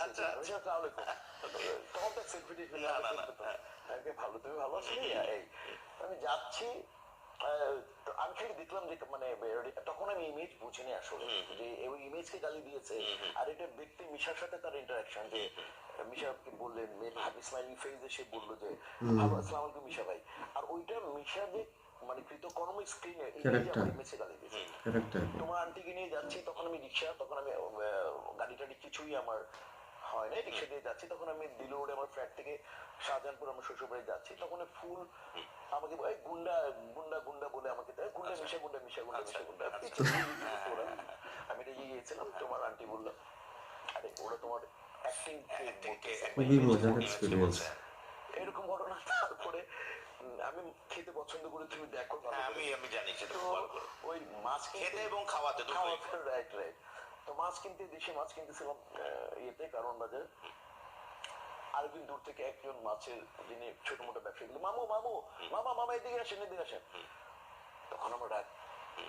Speaker 3: আচ্ছা সালাম আলাইকুম, তখন তো সেলফিটি ফিল ভালো, তুমি ভালো আছো এই। আমি যাচ্ছি, আমি খালি দেখলাম যে মানে তখন আমি ইমেজ বুঝিনি আসলে যে ওই ইমেজকে গালি দিয়েছে, আর এটা ব্যক্তি মিশার সাথে তার ইন্টারাকশন, যে মিশাকে বললেন স্মাইলিং ফেজে সে বললো যে ভালো আসসালামু আলাইকুম মিশা ভাই, আর ওইটা মিশা যে মানে কৃতকর্ম স্ক্রিনে ইমেজে গালি দিয়েছে। তোমার আন্টিকে নিয়ে যাচ্ছি, তখন আমি রিক্সা, তখন আমি গাড়ি টাড়ি কিছুই আমার হয় না, রিক্সা দিয়ে যাচ্ছি, তখন আমি দিল রোডে আমার ফ্ল্যাট থেকে শাহজাহানপুর আমার শ্বশুর বাড়ি যাচ্ছি, তখন ফুল আমাকে গুন্ডা গুন্ডা গুন্ডা বলে আমাকে গুন্ডা মিশা গুন্ডা মিশা গুন্ডা মিশা গুন্ডা, আমি রেগে গিয়েছিলাম। তোমার আন্টি বললো আরে ওরা তোমার অ্যাক্টিং
Speaker 1: খুবই মজার এক্সপেরিয়েন্স
Speaker 3: এরকম ঘটনা। তারপরে আমি খেতে পছন্দ করি, তুমি দেখো
Speaker 2: আমি জানি সেটা,
Speaker 3: ওই মাছ
Speaker 2: খেতে এবং খাওয়াতে,
Speaker 3: রাইট রাইট। তো মাছ কিনতে, দেশি মাছ কিনতেছিলাম ইয়েতে কারণ বাজার, আরেকদিন দূর থেকে একজন মাছের যিনি ছোট মোটো ব্যবসা দিল, মামু মামু মামা মামা এদিকে আসেন এদিকে আসেন, তখন আমার রাগ,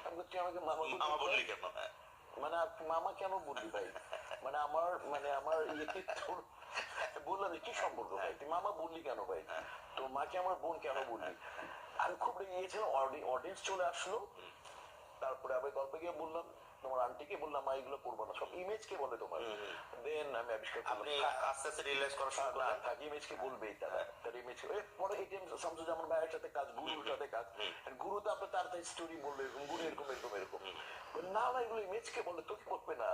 Speaker 3: আমি বলছি আমাকে মামা
Speaker 2: বললি কেন,
Speaker 3: মানে মামা কেন বললি ভাই, মানে আমার ইয়েকে তোর বললাম কি সম্পর্ক ভাই, তুই মামা বললি কেন ভাই, তোর মাকে আমার বোন কেন বললি। আমি খুব রেগে গিয়েছিলাম, অডিয়েন্স চলে আসলো, তারপরে আবার গল্পে গিয়ে বললাম তোমার আন্টিকে বললাম মা এগুলো করবো না, সব ইমেজ কে বলে তোমার, দেন আমি আবিষ্কার করলাম
Speaker 2: আস্তে আস্তে রিয়েলাইজ করা শুরু করলেন
Speaker 3: ইমেজ কে বলবেই তারা, তার ইমেজ পরে এটিএম শামসুজ্জামান ভাইয়ের সাথে কাজ, গুরুর সাথে কাজ, গুরু তো আপনার তার স্টোরি বললো এরকম, গুরু এরকম এরকম এরকম, না না এগুলো ইমেজ কে বলে, তোকে করবে না।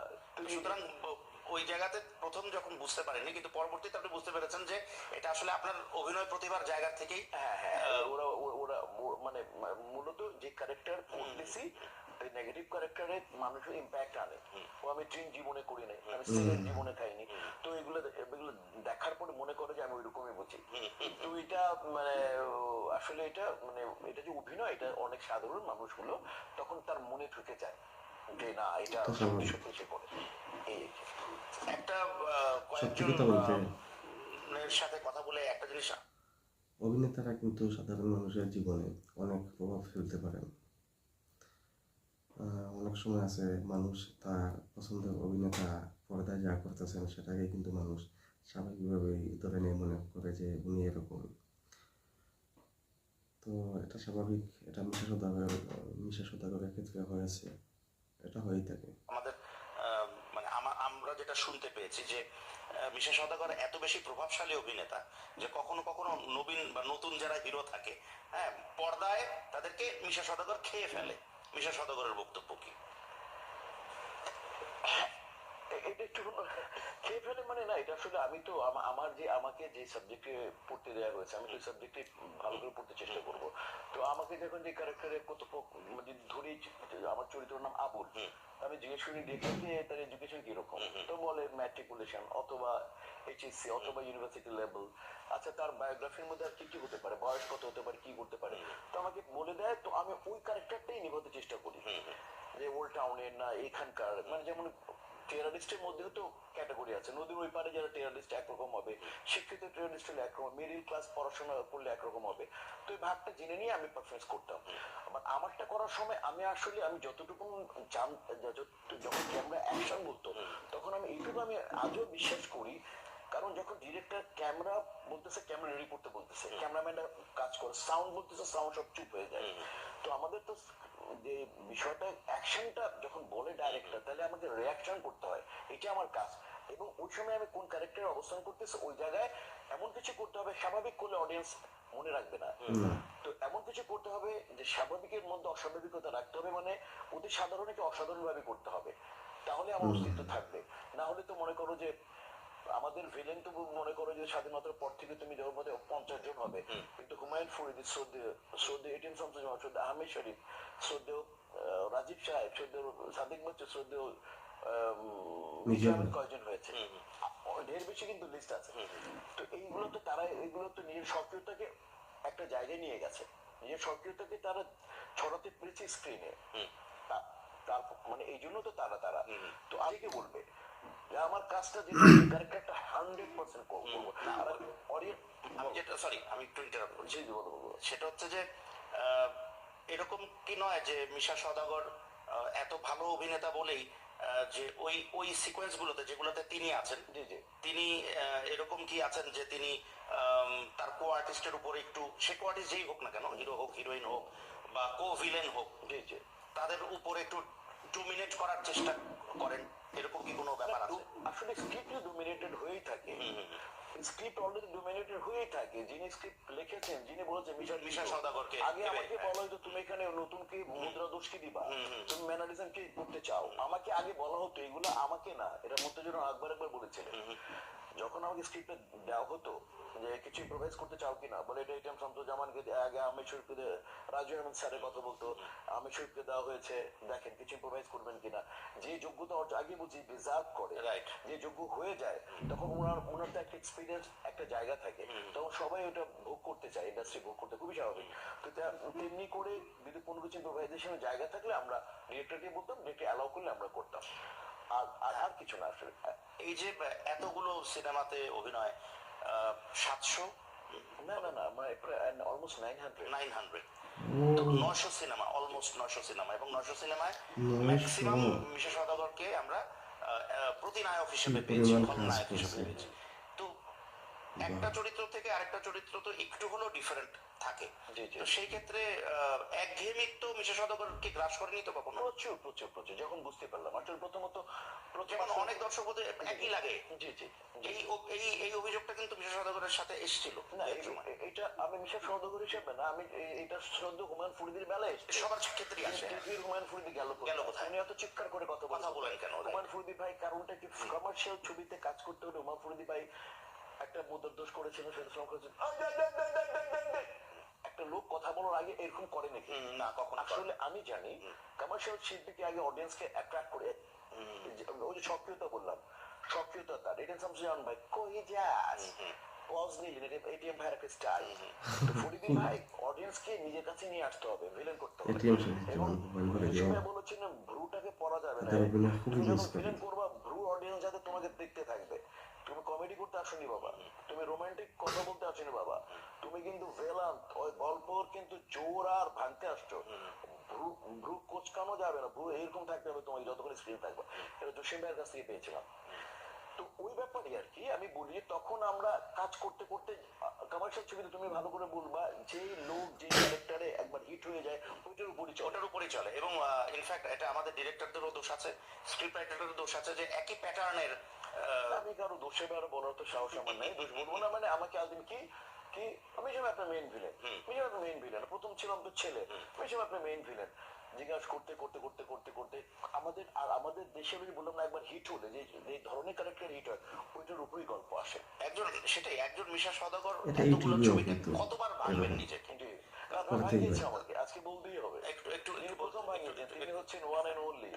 Speaker 2: সুতরাং ওই জায়গাতে প্রথম যখন বুঝতে পারেননি, কিন্তু পরবর্তীতে আপনি বুঝতে পেরেছেন যে এটা আসলে আপনার অভিনয় প্রতিভার জায়গা থেকেই,
Speaker 3: ওরা ওরা মানে মূলত যে ক্যারেক্টার করতেছি নেগেটিভ ক্যারেক্টারে মানুষের ইম্প্যাক্ট আনে, ও আমি ড্রিঙ্ক জীবনে করি নাই, আমি সিগারেট জীবনে খাইনি, তো এগুলো দেখার পরে মনে করে যে আমি ওইরকমই বুঝি। তো এটা মানে আসলে এটা মানে এটা যে অভিনয়, এটা অনেক সাধারণ মানুষগুলো তখন তার মনে ঢুকে যায়, যে না এটা
Speaker 1: এটা
Speaker 3: সত্যি
Speaker 1: স্বাভাবিক।
Speaker 3: সত্যি সে করে এই
Speaker 2: একটা
Speaker 1: সত্যি
Speaker 2: কয়েকজন
Speaker 1: কথা বলতে
Speaker 2: এর সাথে কথা বলে একটা জিনিস
Speaker 1: অভিনেতারা কিন্তু সাধারণ মানুষের জীবনে অনেক প্রভাব ফেলতে পারেন। অনেক সময় আছে মানুষ তার পছন্দের অভিনেতা পর্দায় যা করতেছেন সেটাকে কিন্তু মানুষ স্বাভাবিকভাবেই ধরে নিয়ে মনে করে যে উনি এরকম। তো এটা স্বাভাবিক, এটা মিশা সওদাগরের ক্ষেত্রে হয়েছে, এটা হয়েই থাকে।
Speaker 2: আমাদের মানে আমরা যেটা শুনতে পেয়েছি যে মিশা সওদাগর এত বেশি প্রভাবশালী অভিনেতা যে কখনো কখনো নবীন বা নতুন যারা হিরো থাকে, হ্যাঁ, পর্দায় তাদেরকে মিশা সওদাগর খেয়ে ফেলে। মিশা সওদাগরের বক্তব্য কি?
Speaker 3: এটা একটু খেয়ে ফেলে মানে না, এটা আসলে আমি তো আমার যে আমাকে যে সাবজেক্টে পড়তে দেওয়া হয়েছে আমি তো সাবজেক্টে ভালো করে পড়তে চেষ্টা করব। তো আমাকে যখন যে ক্যারেক্টারে কত মানে ধরি আমার চরিত্রের নাম আবুল, আমি জিজ্ঞেস করি ডিরেক্টরকে তার এডুকেশন কিরকম, তো বলে ম্যাট্রিকুলেশন অথবা এইচএসসি অথবা ইউনিভার্সিটি লেভেল। আচ্ছা তার বায়োগ্রাফির মধ্যে আর কি কি হতে পারে, বয়স কত হতে পারে, কি করতে পারে, তো আমাকে বলে দেয়। তো আমি ওই ক্যারেক্টারটাই নিভাতে চেষ্টা করি, যে ওল্ড টাউনের না এখানকার, মানে যেমন টেরারিস্টের মধ্যেও তো ক্যাটাগরি আছে, নদীর ওই পারে যারা টেরারিস্ট একরকম হবে, শিক্ষিত টেরারিস্ট হলে একরকম, মিডিল ক্লাস পড়াশোনা করলে একরকম হবে। তো এই ভাগটা জেনে নিয়ে আমি পারফরমেন্স করতাম। আবার আমারটা করার সময় আমি আসলে আমি যতটুকু যখন ক্যামেরা অ্যাকশন বলতো তখন আমি এইটুকু আমি আজও বিশ্বাস করি, কারণ যখন ডিরেক্টর ক্যামেরা বলতেছে ক্যামেরা রেডি করতে বলতেছে, ক্যামেরাম্যানরা কাজ করে, সাউন্ড বলতেছে সাউন্ড সব চুপ হয়ে যায়। তো আমাদের তো যে বিষয়টা অ্যাকশনটা যখন বলে ডাইরেক্টর তাহলে আমাকে রিয়াকশন করতে হয়, এটা আমার কাজ। এবং ওই সময় আমি কোন ক্যারেক্টারে অবস্থান করতেছি ওই জায়গায় এমন কিছু করতে হবে স্বাভাবিক করলে অডিয়েন্স মনে রাখবে না। তো এমন কিছু করতে হবে যে স্বাভাবিকের মধ্যে অস্বাভাবিকতা রাখতে হবে, মানে অতি সাধারণকে অসাধারণ ভাবে করতে হবে, তাহলে আমার অস্তিত্ব থাকবে। না হলে তো মনে করো যে আমাদের ভিলেন তো মনে করো যে স্বাধীনতার পর থেকে তুমি যখন মধ্যে 50 জন হবে, কিন্তু হুমায়ুন ফরিদি, শ্রদ্ধেয় এটিএম শামসুল জামান, শ্রদ্ধেয় আহমেদ শরীফ, শ্রদ্ধেয় রাজীব সাহেব, শ্রদ্ধেয় সাদিক বচ্চন, শ্রদ্ধেয় মির্জা আহমেদ কয়জন হয়েছে, ঢের বেশি কিন্তু লিস্ট আছে। তো এইগুলো তো তারা এইগুলো তো নিজের সক্রিয়তাকে একটা জায়গায় নিয়ে গেছে, নিজের সক্রিয়তাকে তারা ছড়াতে পেরেছে স্ক্রিনে। তার মানে এই জন্য তো তারা তো আজকে বলবে যে আমার কাজটা যেটা ক্যারেক্টারটা 100% করবো। আর অডিয়েন্স
Speaker 2: আমি যেটা সরি আমি একটু ইন্টারাপ্ট করছি,
Speaker 3: জি বলবো
Speaker 2: সেটা হচ্ছে যে এরকম কি নয় যে মিশা সওদাগর এত ভালো অভিনেতা বলেই যে ওই ওই সিকোয়েন্স গুলোতে যেগুলোতে তিনি আছেন,
Speaker 3: জি জি
Speaker 2: তিনি এরকম কি আছেন যে তিনি তার কো আর্টিস্টের উপরে একটু, সে কো আর্টিস্ট যেই হোক না কেন, হিরো হোক হিরোইন হোক বা কো ভিলেন হোক,
Speaker 3: জি জি
Speaker 2: তাদের উপরে একটু ডোমিনেট করার চেষ্টা করেন, এরকম কি কোনো ব্যাপার আছে?
Speaker 3: আসলে স্ক্রিপ্ট ডোমিনেটেড হয়েই থাকে, স্ক্রিপ্ট অলরেডি ডোমিনেটেড হয়েই থাকে। যিনি স্ক্রিপ্ট লিখেছেন, যিনি বলেছেন মিশা
Speaker 2: সওদাগরকে
Speaker 3: আগে আমাকে বলা হতো তুমি এখানে নতুন কি মুদ্রা দোষ কি দিবা, তুমি ম্যানারিজম কি করতে চাও, আমাকে আগে বলা হতো এগুলো, আমাকে না, এটা মুর্তজা আকবর একবার বলেছিলেন। যখন আমাকে স্ক্রিপ্টে দেওয়া হতো যে কিছু ইম্প্রোভাইজ করতে চাও কিনা, বলে এটা এটিএম শামসুজ্জামানকে আগে আহমেদ শরীফকে রাজু আহমেদ স্যারের কথা বলতো, আহমেদ শরীফকে দেওয়া হয়েছে, দেখেন কিছু ইম্প্রোভাইজ করবেন কিনা। যে যোগ্যতা আগে বুঝি ডিজার্ভ করে,
Speaker 2: রাইট,
Speaker 3: যে যোগ্য হয়ে যায় তখন ওনার তো একটা এক্সপিরিয়েন্স একটা জায়গা থাকে, তখন সবাই ওটা ভোগ করতে চায়, ইন্ডাস্ট্রি ভোগ করতে খুবই স্বাভাবিক। তো তেমনি করে যদি কোনো কিছু ইম্প্রোভাইজেশনের জায়গা থাকলে আমরা ডিরেক্টরকে বলতাম, ডিরেক্টর অ্যালাউ করলে আমরা করতাম, আর কিছু না আসলে।
Speaker 2: এই যে এতগুলো সিনেমাতে অভিনয়, 700
Speaker 3: না না না মানে অলমোস্ট 900
Speaker 2: তো 900 সিনেমা, অলমোস্ট 900 সিনেমা, এবং 900 সিনেমায়
Speaker 1: 900
Speaker 2: ম্যাক্সিমাম মিশা সওদাগরকে আমরা প্রতিনায়ক হিসেবে
Speaker 1: কি
Speaker 2: পেয়েছি,
Speaker 1: পরিমাণ কাজ
Speaker 2: খলনায়ক হিসেবে
Speaker 1: করছে।
Speaker 2: পেয়েছি। তো একটা চরিত্র থেকে আরেকটা চরিত্র তো একটু হলেও ডিফারেন্ট থাকে,
Speaker 3: জি জি
Speaker 2: তো সেই ক্ষেত্রে একঘেয়েমি তো মিশা সওদাগরকে গ্রাস করেনি তো কখনো?
Speaker 3: প্রচুর প্রচুর প্রচুর, যখন বুঝতে পারলাম আসলে প্রথমত
Speaker 2: যেমন অনেক দর্শক ওদের একই লাগে,
Speaker 3: জি জি
Speaker 2: এই অভিযোগটা কিন্তু মিশা সওদাগরের সাথে এসেছিল
Speaker 3: না, এটা আমি মিশা সওদাগর হিসেবে না, আমি এটা শ্রদ্ধা হুমায়ুন ফরিদির বেলায়
Speaker 2: সবার ক্ষেত্রেই আসে।
Speaker 3: হুমায়ুন ফরিদি গেল
Speaker 2: কোথায়?
Speaker 3: উনি এত চিৎকার করে কথা
Speaker 2: বলেন কেন?
Speaker 3: হুমায়ুন ফরিদি ভাই কারণটা কি, কমার্শিয়াল ছবিতে কাজ করতে হলে হুমায়ুন ফরিদি ভাই একটা মুদ্রার দোষ করেছিলেন, সেটা শ্রম করেছেন, একটা লোক কথা বলার আগে এরকম করে নাকি?
Speaker 2: না, কখনো
Speaker 3: আসলে আমি জানি কমার্শিয়াল শিল্পীকে আগে অডিয়েন্সকে অ্যাট্রাক্ট করে, ওই যে সক্রিয়তা বললাম, সক্রিয়তা তার, এটা শামসুজ্জামান ভাই কই যাস, পজ নিলেন, এটিএম ভাইয়ের একটা স্টাইল। তো ফরিদি ভাই অডিয়েন্সকে নিজের কাছে নিয়ে আসতে হবে, ভিলেন করতে হবে।
Speaker 1: এটিএম শহীদ
Speaker 3: এবং
Speaker 1: বন্ধ করে দিও।
Speaker 3: জসিম ভাই বলেছেন ভ্রুটাকে পড়া যাবে না,
Speaker 1: তার অভিনয় খুবই
Speaker 3: তুমি
Speaker 1: মিস
Speaker 3: যখন
Speaker 1: করি।
Speaker 3: ভিলেন করবা ভ্রু অডিয়েন্স যাতে তোমাকে দেখতে থাকবে। তুমি কমেডি করতে আসনি বাবা, তুমি রোমান্টিক কথা বলতে আসনি বাবা, তুমি কিন্তু ভেলান ওই গল্পর কিন্তু জোর আর ভাঙতে আসছো। ভ্রু ভ্রু কোচকানো যাবে না, ভ্রু এরকম থাকতে হবে তোমাকে যতক্ষণ স্ক্রিন থাকবে। এটা জসিম ভাইয়ের কাছ থেকে পেয়েছিলাম। তো ওই ব্যাপারই আর কি আমি বলি, তখন আমরা কাজ করতে করতে কমার্শিয়াল ছবিতে তুমি ভালো করে বলবা যে লোক যে ক্যারেক্টারে একবার হিট হয়ে যায় ওইটার উপরই চলে।
Speaker 2: ওটার উপরেই চলে। এবং ইনফ্যাক্ট এটা আমাদের ডিরেক্টরদেরও দোষ আছে, স্ক্রিপ্ট রাইটারেরও দোষ আছে, যে একই প্যাটার্নের।
Speaker 3: আমি কারো দোষে বেরো বলার তো সাহস আমার নাই, দোষ বলবো না। মানে আমাকে আদিম কি কি আমি হিসেবে আপনার মেইন ভিলেন, আমি হিসেবে আপনার মেইন ভিলেন, প্রথম ছিলাম তো ছেলে, আমি হিসেবে আপনার মেইন ভিলেন। জিজ্ঞাসা করতে করতে করতে করতে করতে আমাদের আর আমাদের দেশে যদি বললাম না একবার হিট হলে যে এই ধরনের ক্যারেক্টার হিট হয় ওইটার উপরই গল্প আসে।
Speaker 2: একজন সেটাই, একজন মিশা সওদাগর
Speaker 1: এটা
Speaker 2: এতগুলো
Speaker 1: ইউটিউবেও
Speaker 2: ছবিতে
Speaker 1: কিন্তু
Speaker 2: কতবার ভাঙবেন
Speaker 1: এরকম।
Speaker 2: নিজেকে।
Speaker 3: কিন্তু আপনার ভাই
Speaker 1: করতেই
Speaker 3: দিয়েছে
Speaker 1: হয়।
Speaker 3: আমাকে, আজকে বলতেই হবে।
Speaker 2: একটু একটু
Speaker 3: তিনি প্রথম ভাঙিয়েছেন, তিনি হচ্ছেন ওয়ান এন্ড অনলি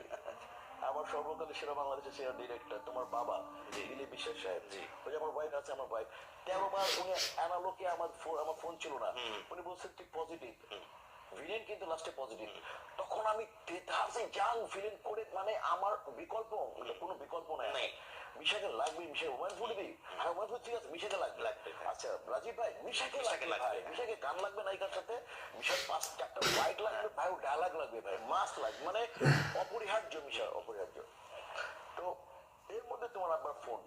Speaker 3: আমার সর্বকালের সেরা বাংলাদেশের সেরা ডিরেক্টর, তোমার বাবা দিলীপ বিশ্বাস সাহেব। ওই যে আমার ওয়াইফ আছে, আমার ওয়াইফ 13 বার উনি অ্যানালোকে আমার ফোন ছিল না, উনি বলছেন তুই পজিটিভ ভিলেন, কিন্তু লাস্টে পজিটিভ। তখন আমি জাং ভিলেন করে মানে আমার বিকল্প কোনো বিকল্প নাই। মিশাকে লাগবে, মিশা ওমান ফুটে দিই, হ্যাঁ ওমান ফুট ঠিক আছে, মিশাকে লাগবে। আচ্ছা রাজীব ভাই মিশাকে লাগবে ভাই, মিশাকে গান লাগবে নায়িকার সাথে, মিশার 5-4টা ফাইট লাগবে ভাই, ডায়লগ লাগবে ভাই, মাস লাগবে, মানে অপরিহার্য, মিশা অপরিহার্য। তো এর মধ্যে তোমার আবার ফোন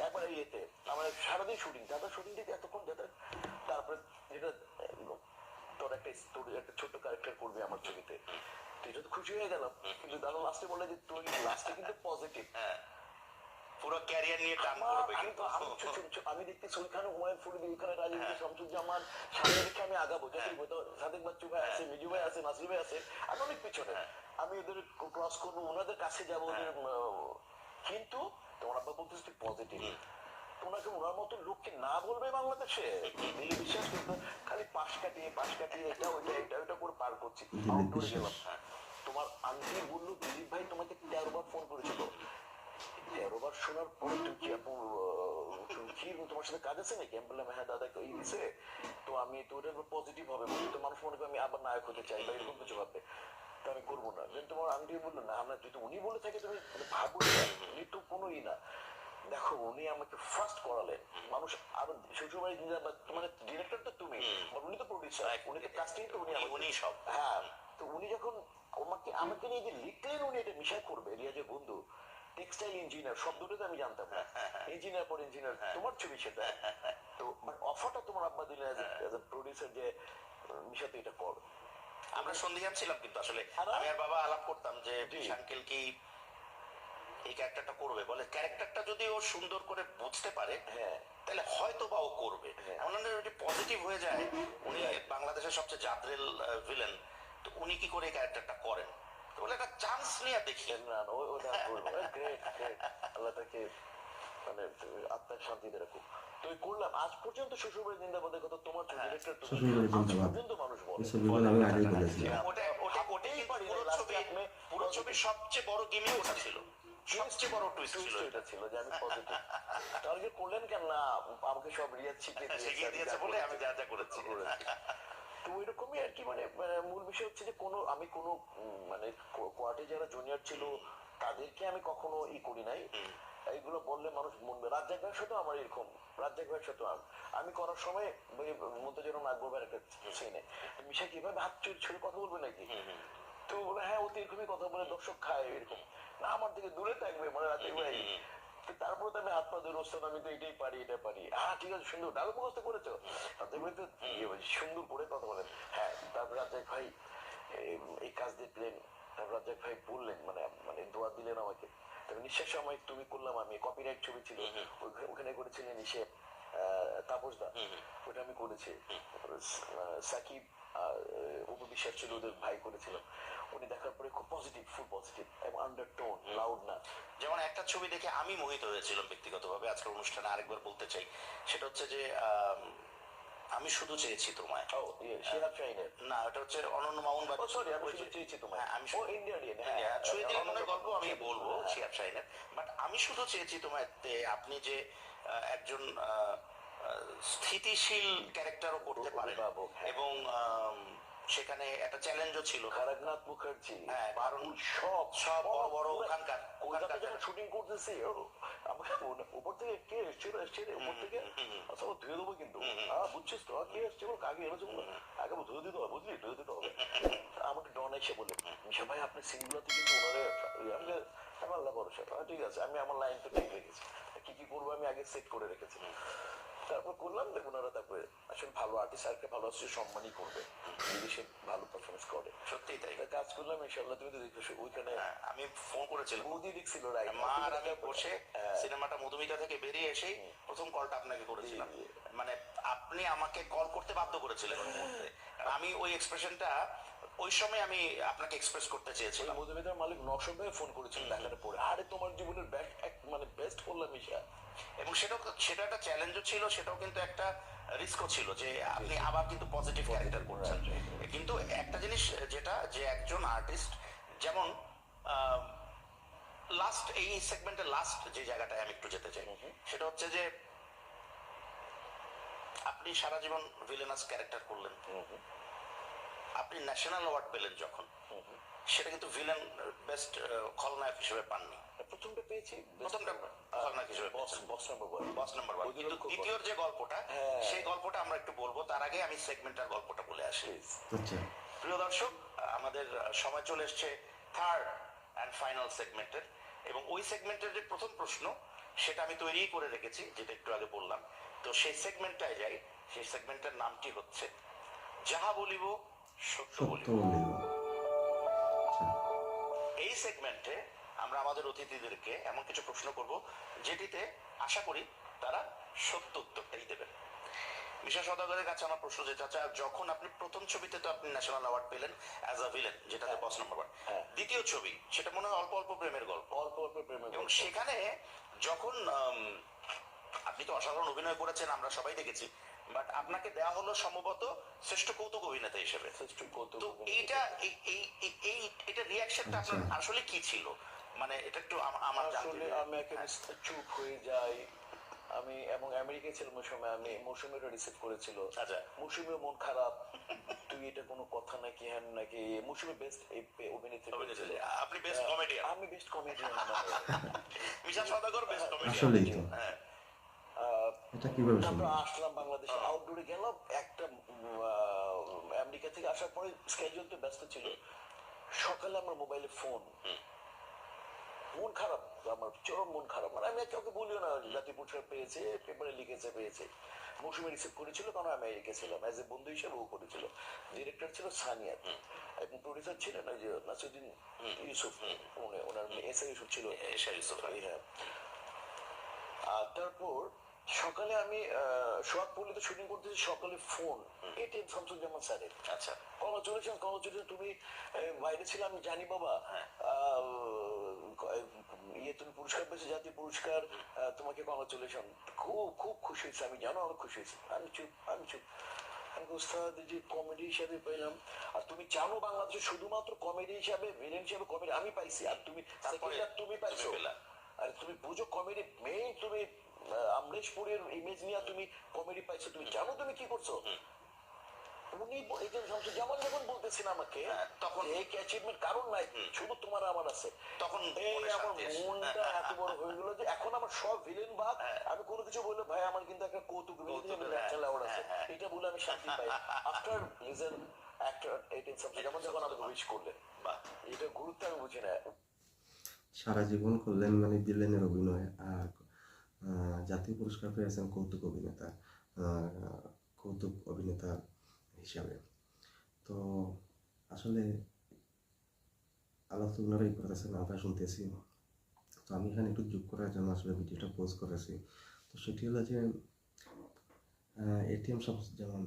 Speaker 3: একবার ইয়েতে আমার সারাদিন শুটিং, দাদা শুটিং থেকে এতক্ষণ দাদা, তারপরে যেটা তোর একটা স্টোরি একটা ছোট্ট ক্যারেক্টার করবি আমার ছবিতে, তুই তো খুশি হয়ে গেলাম, কিন্তু দাদা লাস্টে বলে যে তুই লাস্টে কিন্তু পজিটিভ।
Speaker 2: পুরো ক্যারিয়ার নিয়ে টান করবে কিন্তু।
Speaker 3: আমি দেখতেছি ওইখানে হুমায়ুন ফরিদি, ওইখানে রাজীব শামসুজ্জামান, সামনে রেখে আমি আগাবো, সাদেক বাচ্চু ভাই আছে, মিজু ভাই আছে, নাসির ভাই আছে, আমি অনেক পিছনে, আমি ওদের ক্রস করবো, ওনাদের কাছে যাবো ওদের। কিন্তু তোমার আব্বা বলতেছে তুই পজিটিভ, ওনাকে ওনার মতো লোককে না বলবে বাংলাদেশে দিলীপ বিশ্বাস, কিন্তু খালি পাশ কাটিয়ে এটা ওইটা এটা ওইটা করে পার করছি। আউটডোরে গেলাম, তোমার আন্টি বললো দিলীপ ভাই তোমাকে 13 বার ফোন করেছিল, 13 বার শোনার পরে তুমি কি আপু কি তোমার সাথে কাজ আছে নাকি? আমি বললাম হ্যাঁ দাদা এই দিছে, তো আমি তো ওটা পজিটিভ হবে বলি, তো মানুষ মনে করে আমি আবার নায়ক হতে চাই বা এরকম কিছু ভাববে, তো আমি করবো না। কিন্তু তোমার আন্টি বললো না, আমরা যদি উনি বলে থাকে তুমি ভাবো, উনি তো কোনোই না। দেখো উনি আমাকে ফার্স্ট করালেন, মানুষ আরো শ্বশুরবাড়ি মানে ডিরেক্টর তো তুমি, উনি তো প্রডিউসার, উনি তো কাস্টিং, তো
Speaker 2: উনি সব।
Speaker 3: হ্যাঁ, তো উনি যখন আমাকে নিয়ে যে লিখলেন উনি এটা মিশাই করবে, রিয়াজের বন্ধু টেক্সটাইল ইঞ্জিনিয়ার, শব্দটা তো আমি জানতাম না, ইঞ্জিনিয়ার পর ইঞ্জিনিয়ার, তোমার ছবি সেটা। তো অফারটা তোমার আব্বা দিলেন এজ এ প্রডিউসার যে মিশা তো এটা কর।
Speaker 2: আমরা সন্ধিহান ছিলাম কিন্তু আসলে, আমি আর বাবা আলাপ করতাম যে আঙ্কেল কি এই ক্যারেক্টারটা করবে, বলে ক্যারেক্টারটা যদি ও সুন্দর করে বুঝতে পারে তাহলে হয়তো বা ও করবে। ওনাদের যদি পজিটিভ হয়ে যায়, উনি বাংলাদেশের সবচেয়ে জাদরেল ভিলেন, তো উনি কি করে ক্যারেক্টারটা করেন, তো বলে একটা চান্স নিয়ে দেখি।
Speaker 3: আল্লাহ তাকে মানে আত্মার শান্তিতে রাখুক। তো করলাম আজ পর্যন্ত শ্বশুরবাড়ি জিন্দাবাদের কথা তোমার ডিরেক্টর তো
Speaker 1: শ্বশুরবাড়ি
Speaker 3: আজ
Speaker 1: জিন্দাবাদ
Speaker 3: পর্যন্ত মানুষ
Speaker 1: এই
Speaker 3: বলে।
Speaker 1: ছবিগুলো আমি আগেই বলেছি।
Speaker 2: পুরো ছবির সবচেয়ে বড় গেমিং ওটা ছিল, সবচেয়ে বড় টুইস্ট ছিল
Speaker 3: এটা ছিল যে আমি পজিটিভ। তাহলে করলেন কেন না, আমাকে সব রিয়াজ
Speaker 2: শিখিয়ে দিয়েছে বলে আমি যা যা করেছি।
Speaker 3: তো ওইরকমই আর কি, মানে মূল বিষয় হচ্ছে যে কোনো আমি কোনো মানে কোয়ার্টে যারা জুনিয়র ছিল তাদেরকে আমি কখনো করি নাই। এইগুলো বললে মানুষ মনবে। রাজ্জাক ভাইয়ের সাথেও আমার এরকম, রাজ্জাক ভাইয়ের সাথেও আমি করার সময় মুদ্দাজরুল আকবর ভাইয়ের একটা সিনে মিশা কিভাবে হাত ছুঁড়ে কথা বলবে নাকি, তো বলে হ্যাঁ ও তো এরকমই কথা বলে, দর্শক খায় এরকম না, আমার থেকে দূরে থাকবে মানে রাজ্জাক ভাই। তারপরে তো আমি হাত পা ধরে ওস্তাদ আমি তো এটাই পারি এটা পারি, হ্যাঁ ঠিক আছে সুন্দর ডাল মুখস্থ করেছো, রাজ্জাক ভাই তো সুন্দর করে কথা বলেন। হ্যাঁ তারপরে রাজ্জাক ভাই এই কাজ দেখলেন, তারপর রাজ্জাক ভাই বললেন মানে মানে দোয়া দিলেন আমাকে। তবে নিঃশ্বাস সময় তুমি করলাম আমি, কপিরাইট ছবি ছিল ওখানে করেছিলেন ইসে তাপস দা, ওটা আমি করেছি। সাকিব উপবিশ্বাস ছিল ওদের ভাই করেছিলাম, উনি দেখার পরে খুব পজিটিভ, ফুল পজিটিভ এবং আন্ডারটোন, লাউড না।
Speaker 2: যেমন একটা ছবি দেখে আমি মোহিত হয়েছিলাম ব্যক্তিগতভাবে, আজকের অনুষ্ঠানে আরেকবার বলতে চাই, সেটা হচ্ছে যে আমি শুধু চেয়েছি তোমায়।
Speaker 3: ও শিহাব শাহিনের
Speaker 2: না, ওটা হচ্ছে অনন্য মামুন বাবু।
Speaker 3: সরি আমি শুধু চেয়েছি তোমায়, আমি ও ইন্ডিয়ান
Speaker 2: ছুঁয়ে দিলে মনের গল্প আমি বলবো শিহাব শাহিনের, বাট আমি শুধু চেয়েছি তোমায়। আপনি যে একজন স্থিতিশীল ক্যারেক্টারও করতে পারেন
Speaker 3: অভিভাবক, হ্যাঁ।
Speaker 2: এবং সেখানে একটা চ্যালেঞ্জও ছিল।
Speaker 3: খড়গনাথ মুখার্জি,
Speaker 2: হ্যাঁ, কারণ
Speaker 3: সব
Speaker 2: সব বড় বড়
Speaker 3: পুরো
Speaker 2: ওখানকার
Speaker 3: কলকাতায় যখন শুটিং করতেছি আমাকে উপর থেকে কে এসেছিল উপর থেকে আচ্ছা ও ধুয়ে দেবো কিন্তু বুঝছিস তো কে এসছে বল কাকে এনেছে বলো আগে ধুয়ে দিতে হবে বুঝলি ধুয়ে দিতে হবে। আমাকে ডন এসে বলে মিশা ভাই আপনি সিনগুলোতে কিন্তু ওনারে আমাকে আল্লাহ ভরসা ঠিক আছে আমি আমার লাইন তো ঠিক রেখেছি কি কি করবো আমি আগে সেট করে রেখেছি তারপর করলাম দেখুন ওরা তারপরে আসলে ভালো আর্টিস্ট আরকে ভালো আসছে সম্মানই করবে যদি সে ভালো পারফরমেন্স করে
Speaker 2: সত্যিই তাই।
Speaker 3: কাজ করলাম ইনশাল্লাহ তুমি তো দেখছো ওইখানে
Speaker 2: আমি ফোন করেছিলাম,
Speaker 3: বৌদি দেখছিল রাইট
Speaker 2: মা আর আমি বসে সিনেমাটা মধুমিতা থেকে বেরিয়ে এসেই প্রথম কলটা আপনাকে করেছিলাম। মানে আপনি আমাকে কল করতে বাধ্য করেছিলেন ওই মুহূর্তে। আমি ওই এক্সপ্রেশনটা ওই সময় আমি আপনাকে এক্সপ্রেস করতে চেয়েছিলাম।
Speaker 3: মধুমিতার মালিক নকশন ভাই ফোন করেছিল দেখার পরে আরে তোমার জীবনের বেস্ট করলাম মিশা
Speaker 2: এবং সেটা একটা চ্যালেঞ্জও ছিল, সেটাও কিন্তু একটা রিস্কও ছিল যে আপনি আবার কিন্তু পজিটিভ ক্যারেক্টার করছেন। কিন্তু একটা জিনিস যেটা যে একজন আর্টিস্ট যেমন লাস্ট এই সেগমেন্টের লাস্ট যে জায়গাটায় আমি একটু যেতে চাই সেটা হচ্ছে যে আপনি সারা জীবন ভিলেনাস ক্যারেক্টার করলেন, আপনি ন্যাশনাল অ্যাওয়ার্ড পেলেন যখন, সেটা কিন্তু ভিলেন বেস্ট খলনায়ক হিসেবে পাননি।
Speaker 3: প্রথমটা পেয়েছি
Speaker 2: প্রথমটা খলনায়ক হিসেবে বস নাম্বার 1 কিন্তু দ্বিতীয় যে গল্পটা সেই গল্পটা আমরা একটু বলবো, তার আগে আমি সেগমেন্টের গল্পটা বলে আসি।
Speaker 1: আচ্ছা,
Speaker 2: প্রিয় দর্শক, আমাদের সময় চলে এসছে থার্ড অ্যান্ড ফাইনাল সেগমেন্টের, এবং ওই সেগমেন্টের যে প্রথম প্রশ্ন সেটা আমি তৈরি করে রেখেছি, যেটা একটু আগে বললাম। তো সেই সেগমেন্টটায় যাই। সেই সেগমেন্টের নামটি হচ্ছে যাহা বলিব সত্য
Speaker 1: সত্য
Speaker 2: বলিব।
Speaker 1: বলিব। আচ্ছা,
Speaker 2: এই সেগমেন্টে আমরা আমাদের অতিথিদেরকে এমন কিছু প্রশ্ন করব যেটিতে আশা করি তারা সত্য উত্তরটাই দেবেন। মিশা সওদাগরের কাছে আমার প্রশ্ন যে চাচা, যখন আপনি প্রথম ছবিতে তো আপনি ন্যাশনাল অ্যাওয়ার্ড পেলেন অ্যাজ আ ভিলেন, যেটাতে বস নাম্বার 1, দ্বিতীয় ছবি সেটা মনে হয় অল্প অল্প প্রেমের গল্প,
Speaker 3: অল্প অল্প প্রেমের
Speaker 2: এবং সেখানে যখন আপনি তো অসাধারণ অভিনয় করেছেন আমরা সবাই দেখেছি, বাট আপনাকে দেওয়া হলো সম্ভবত শ্রেষ্ঠ কৌতুক অভিনেতা হিসেবে। তো এইটা এটা রিয়াকশনটা আপনার আসলে কি ছিল? মানে এটা একটু আমার
Speaker 3: আসলে আমি একেবারে চুপ হয়ে যাই। আমি এবং আমেরিকায় ছিলাম ওই সময়, আমি মৌসুমীরা রিসিভ করেছিল।
Speaker 2: আচ্ছা,
Speaker 3: মৌসুমীর মন খারাপ, তুই এটা কোনো কথা নাকি হ্যান নাকি। মৌসুমী বেস্ট অভিনেত্রী,
Speaker 2: আপনি বেস্ট কমেডিয়ান,
Speaker 3: আমি বেস্ট কমেডিয়ান।
Speaker 2: মিশা সওদাগর বেস্ট কমেডিয়ান।
Speaker 1: আসলেই তো।
Speaker 2: হ্যাঁ,
Speaker 1: এটা কিভাবে
Speaker 3: আমরা
Speaker 1: সম্ভব?
Speaker 3: আসলাম বাংলাদেশে, আউটডোরে গেলাম একটা আমেরিকা থেকে আসার পরে স্কেডিউল তো ব্যস্ত ছিল। সকালে আমার মোবাইলে ফোন, মন খারাপ, আমার চরম মন খারাপ। মানে আমি কাউকে বলিও না জাতীয় পুরস্কার পেয়েছে, পেপারে লিখেছে পেয়েছে। মৌসুমী রিসিভ করেছিল কারণ আমেরিকা ছিলাম, অ্যাজ এ বন্ধু হিসেবে ও করেছিল। ডিরেক্টর ছিল সানিয়া এবং প্রডিউসার ছিলেন ওই যে নাসিরুদ্দিন ইউসুফ, ওনার এসআর ইউসুফ ছিল। হ্যাঁ, আর তারপর সকালে আমি সোহাগ পল্লীতে শুটিং করতেছি, সকালে ফোন এটিএম শামসুজ্জামান স্যারের।
Speaker 2: আচ্ছা,
Speaker 3: কংগ্রাচুলেশন তুমি বাইরে ছিল আমি জানি বাবা, তুমি পুরস্কার পেয়েছো, জাতীয় পুরস্কার, তোমাকে কংগ্রাচুলেশন। খুব খুব খুশি হয়েছে, আমি জানো অনেক খুশি হয়েছি। আমি চুপ উস্তাদ যে কমেডি হিসাবে পেলাম, আর তুমি জানো বাংলাদেশে শুধুমাত্র কমেডি হিসাবে ভিলেন হিসাবে কমেডি আমি পাইছি, আর তুমি তুমি পাইছো। আর তুমি বুঝো কমেডি মেইন, তুমি আমরেশপুরের ইমেজ নিয়ে তুমি কমেডি পাইছো, তুমি জানো তুমি কি করছো। উনি যেমন যেমন বলতেছেন আমাকে তখন এই অ্যাচিভমেন্ট কারণ নাই, শুধু তোমার আমার আছে।
Speaker 2: তখন
Speaker 3: এই আমার মনটা এত বড় হয়ে গেল যে এখন আমার সব ভিলেন ভাব, আমি কোনো কিছু বললে ভাই আমার কিন্তু একটা কৌতুক ন্যাশনাল অ্যাওয়ার্ড আছে, এটা বলে আমি শান্তি পাই। আফটার লিজেন্ড অ্যাক্টর 18 সামথিং যেমন যখন আমাকে উইশ করলেন, এটা গুরুত্ব আমি বুঝি না।
Speaker 1: সারা জীবন করলেন মানে ভিলেনের অভিনয়, আর জাতীয় পুরস্কার পেয়েছেন কৌতুক অভিনেতা হিসাবে। তো আসলে আলোচনারাই করতেছেন, আমরা শুনতেছি। তো আমি এখানে একটু যোগ করার জন্য আসলে ভিডিওটা পোস্ট করেছি। তো সেটি হলো যে এটিএম শামসুজ্জামান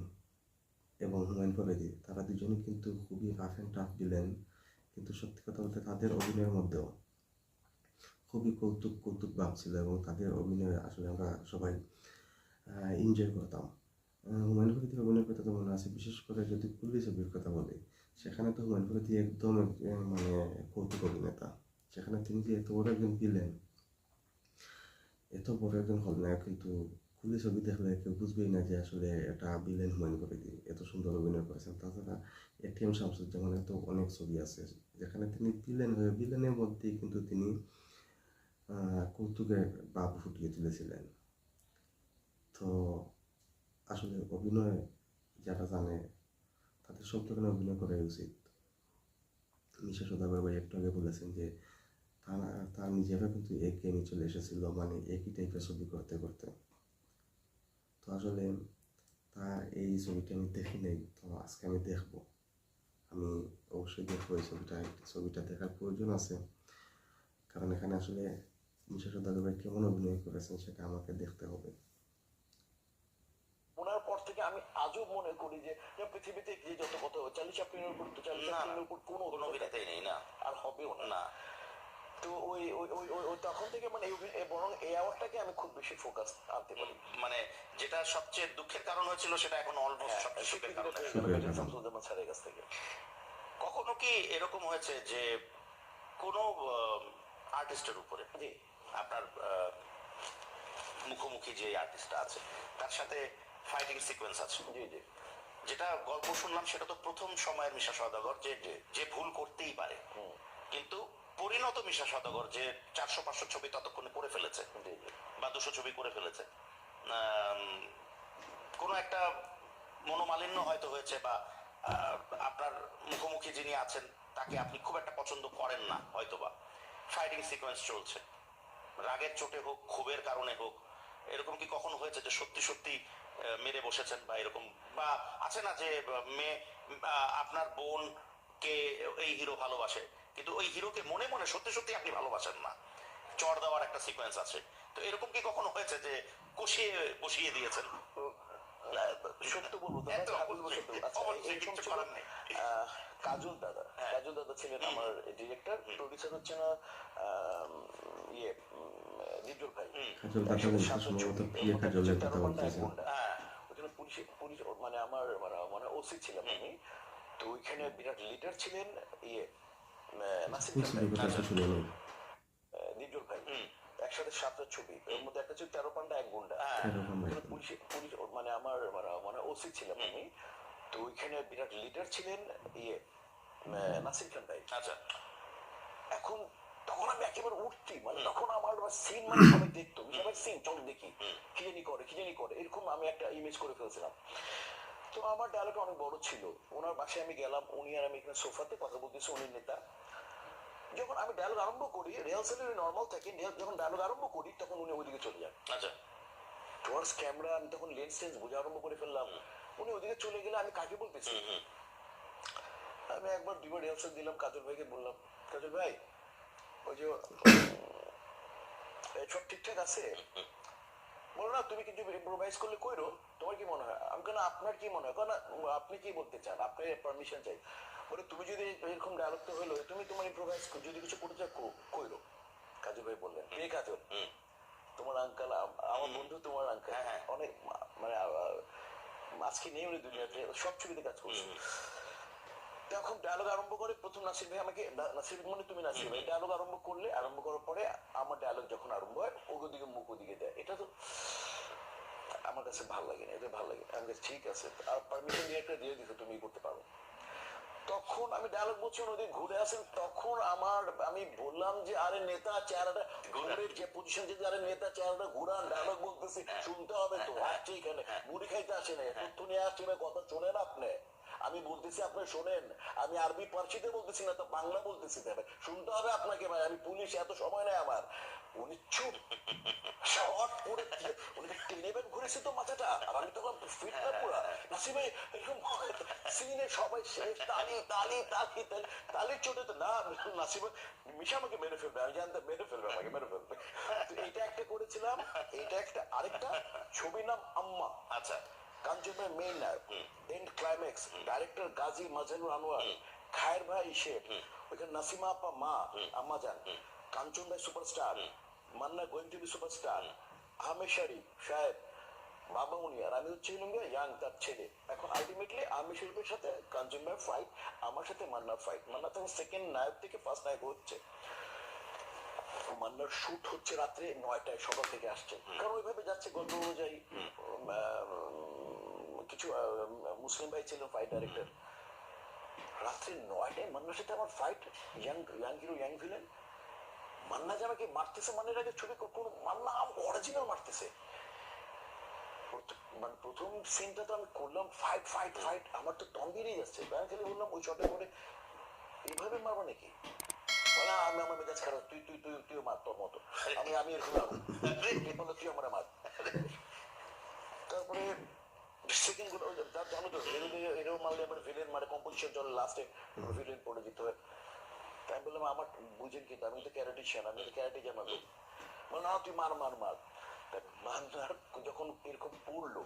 Speaker 1: এবং হুমায়ুন ফরিদি, তারা দুজনই কিন্তু খুবই রাফ অ্যান্ড টাফ ভিলেন, কিন্তু সত্যি কথা বলতে তাদের অভিনয়ের মধ্যেও খুবই কৌতুক ভাব ছিল, এবং তাদের অভিনয় আসলে আমরা সবাই এনজয় করতাম। হুমায়ুন ফরিদির অভিনয় করতে তো মনে আছে, বিশেষ করে যদি পুলিশ ছবির কথা বলি, সেখানে তো হুমায়ুন ফরিদি একদম মানে কৌতুক অভিনেতা। সেখানে তিনি যে এত বড় একজন ভিলেন, এত বড় একজন খলনায়ক কিন্তু খুলে ছবি দেখলে কেউ বুঝবেই না যে আসলে এটা ভিলেন হুমায়ুন কবির এত সুন্দর অভিনয় করেছেন। তাছাড়া এটিএম শামসুজ্জামানের তো অনেক ছবি আছে যেখানে তিনি ভিলেন হয়ে ভিলেনের মধ্যেই কিন্তু তিনি কৌতুকের ভাব ফুটিয়ে তুলেছিলেন। তো আসলে অভিনয় যারা জানে তাদের সব ধরনের অভিনয় করাই উচিত। মিশা সওদাগর ভাই একটু আগে বলেছেন যে তার নিজেরা কিন্তু একঘেয়েমি চলে এসেছিল, মানে একই টাইপের ছবি করতে করতে। তো আসলে তার এই ছবিটা আমি দেখি নাই, তো আজকে আমি দেখবো। আমি অবশ্যই দেখবো এই ছবিটা দেখার প্রয়োজন আছে, কারণ এখানে আসলে মিশা সওদাগর ভাই কেমন অভিনয় করেছেন সেটা আমাকে দেখতে হবে।
Speaker 3: ওনার পর থেকে আমি আজও মনে করি যে পৃথিবীতে যে যত কথা চার্লি চ্যাপলিনের উপর কোনো
Speaker 2: অভিনেতাই নেই না,
Speaker 3: আর হবেও না।
Speaker 2: না।
Speaker 3: তো ওই তখন থেকে মানে বরং এই অ্যাওয়ার্ডটাকে আমি খুব বেশি ফোকাস আনতে পারি।
Speaker 2: মানে যেটা সবচেয়ে দুঃখের কারণ হয়েছিল সেটা এখন অলমোস্ট সবচেয়ে সুখের কারণ হয়ে গেল
Speaker 3: শামসুজ্জামান স্যারের কাছ থেকে।
Speaker 2: কখনো কি এরকম হয়েছে যে কোনো আর্টিস্টের উপরে
Speaker 3: জি
Speaker 2: আপনার মুখোমুখি যে আর্টিস্টটা আছে তার সাথে ফাইটিং সিকোয়েন্স আছে,
Speaker 3: জি জি,
Speaker 2: যেটা গল্প শুনলাম সেটা তো প্রথম সময়ের মিশা সওদাগর যে ভুল করতেই পারে, কিন্তু পরিণত মিশা সওদাগর যে 400-500 ছবি ততক্ষণে করে ফেলেছে বা 200 ছবি করে ফেলেছে, কোনো একটা মনোমালিন্য হয়তো হয়েছে বা আপনার মুখোমুখি যিনি আছেন তাকে আপনি খুব একটা পছন্দ করেন না, হয়তোবা ফাইটিং সিকোয়েন্স চলছে, রাগের চোটে হোক ক্ষোভের কারণে হোক, এরকম কি কখনো হয়েছে যে সত্যি সত্যি মেরে বসেছেন বা এরকম, বা আছে না যে মেয়ে আপনার বোন কে এই হিরো ভালোবাসে কিন্তু ওই হিরোকে মনে মনে সত্যি সত্যি আপনি ভালোবাসেন না, চড় দেওয়ার একটা সিকোয়েন্স আছে, তো এরকম কি কখনো হয়েছে যে কষিয়ে বসিয়ে দিয়েছেন?
Speaker 3: সত্য বলবো তো কাজল দাদা ছিলেন আমার ডিরেক্টর, প্রডিউসার হচ্ছে না ইয়ে নির্জল ভাই।
Speaker 1: সম্ভবত প্রিয়া কাজলের কথা বলতেছেন।
Speaker 3: ওখানে পুলিশ মানে আমার মানে ওসি ছিলাম আমি, তো ওইখানে বিরাট লিডার ছিলেন ইয়ে নাসির নির্জল ভাই। একসাথে 7টা ছবি, এর মধ্যে একটা ছিল 13 পান্ডা 1 গুন্ডা। পুলিশ মানে আমার মানে ওসি ছিলাম আমি, তো ওইখানে বিরাট লিডার ছিলেন ইয়ে নাসির খান ভাই।
Speaker 2: আচ্ছা,
Speaker 3: এখন তখন আমি একেবারে উঠতি, মানে তখন আমার সিন মানে সবাই দেখতো, সবাই সিন চল দেখি কি জানি করে এরকম আমি একটা ইমেজ করে ফেলছিলাম। তো আমার ডায়লগটা অনেক বড় ছিল, ওনার বাসায় আমি গেলাম, উনি আর আমি এখানে সোফাতে কথা বলতেছি, উনি নেতা। যখন আমি ডায়লগ আরম্ভ করি, রিহার্সালে নর্মাল থাকে, যখন ডায়লগ আরম্ভ করি তখন উনি ওইদিকে চলে যান।
Speaker 2: আচ্ছা,
Speaker 3: টুয়ার্ডস ক্যামেরা, আমি তখন লেন্স বোঝা আরম্ভ করে ফেললাম, উনি ওইদিকে চলে গেলে আমি কাকে বলতেছি। আমি একবার দুইবার রিহার্সাল দিলাম, কাজল ভাইকে বললাম, কাজল ভাই ওই যে সব ঠিকঠাক আছে? বলো না তুমি কিন্তু ইম্প্রোভাইজ করলে কইরো, তোমার কি মনে হয়? আমি কেন আপনার কি মনে হয়? কেন আপনি কি বলতে চান, আপনি পারমিশন চাই। বলে তুমি যদি এরকম ডায়লগ তো হলো, তুমি তোমার ইম্প্রোভাইজ যদি কিছু করতে চাও কইরো। কাজল ভাই বললেন, কে কাজল? তোমার আঙ্কেল, আমার বন্ধু তোমার আঙ্কেল, অনেক মানে আজকে নেই উনি দুনিয়াতে, সব ছবিতে কাজ করছে। তখন ডায়লগ আরম্ভ করে, প্রথম নাসির ভাই আমাকে, নাসির মানে তুমি নাসির ভাই ডায়লগ আরম্ভ করলে, আরম্ভ করার পরে আমার ডায়লগ যখন আরম্ভ হয় ওদিকে মুখ ওদিকে দেয়, এটা তো আমার কাছে ভালো লাগে না, এটা ভালো লাগে। আমি ঠিক আছে, আর পারমিশন দিয়ে একটা দিয়ে দিতে তুমি করতে পারো। তখন আমি ডায়লগ বলছি, ওদিকে ঘুরে আসেন, তখন আমি বললাম যে আরে নেতা চেহারাটা ঘুরে, যে পজিশন যে আরে নেতা চেহারাটা ঘুরান, ডায়লগ বলতেছি শুনতে হবে তো, আসছে এখানে মুড়ি খাইতে আসে না, তথ্য নিয়ে আসছে, কথা শোনেন আপনি, আমি বলতেছি আপনি শোনেন, আমি আরবি পার্সিতে বলতেছি না তো বাংলা বলতেছি, শুনতে হবে আপনাকে ভাই, আমি পুলিশ, এত সময় নেই আমার। উনি চুপ, শর্ট করে উনি টেনে বের ঘুরেছে তো মাথাটা, আর আমি তখন ফিট না পুরা নাসির ভাই এরকম সিনে সবাই শেষ, তালি তালি তালি তালি তালির চোটে তো না, নাসির ভাই মিশা আমাকে মেরে ফেলবে, আমি জানতাম মেরে ফেলবে, আমাকে মেরে ফেলবে। তো এইটা একটা করেছিলাম, এইটা একটা, আরেকটা ছবির নাম আম্মা।
Speaker 2: আচ্ছা,
Speaker 3: কাঞ্চনের মেইন নায়ক, and climax, director Gazi Mazharul Anowar, Khayer ভাই শেখ, ওইখানে নাসিমা আপা মা, আম্মা যান, কাঞ্চন ভাই superstar, Manna going to be superstar, Ahmed Sharif সাহেব, বাবা উনি, আর আমি হচ্ছে ইয়াং তার ছেলে। এখন আলটিমেটলি আহমেদ শরীফের সাথে কাঞ্চন ভাই ফাইট, আমার সাথে মান্নার ফাইট, মান্না তখন সেকেন্ড নায়ক থেকে ফার্স্ট নায়ক হচ্ছে। মান্নার শুট হচ্ছে রাত্রে 9টায়, সকাল থেকে আসছে, কারণ ওইভাবে যাচ্ছে গল্প অনুযায়ী। কিছু মুসলিম ভাই ছিলেন ফাইট ডাইরেক্টর। রাত্রে 9টায় মান্নার সাথে আমার fight, young hero, young villain. Manna যে আমাকে মারতেছে, মানে এর আগে ছবি কোনো মান্না অরিজিনাল মারতেছে। মানে প্রথম সিনটা তো আমি করলাম ফাইট ফাইট ফাইট, আমার তো দম বেরিয়ে যাচ্ছে। আমি খালি বললাম ওই শটের পরে এইভাবে মারবো নাকি? বলে আমি, আমার মেজাজ খারাপ, তুই মার তোর মতো। আমি এরকম বলে তুই আমার মার। তারপরে সেকেন্ড গুলো জানো তো, হিরো মারলে আবার ভিলেন মারে, কম্পোজিশন চলে, লাস্টে ভিলেন পড়ে দিতে হয়। তাই আমি বললাম আমার বুঝেন কিন্তু, আমি তো ক্যারাটিশিয়ান, আমি তো ক্যারাটে জানাবো। বলে না তুই মার মার মার। মান্নার যখন এরকম পড়লো,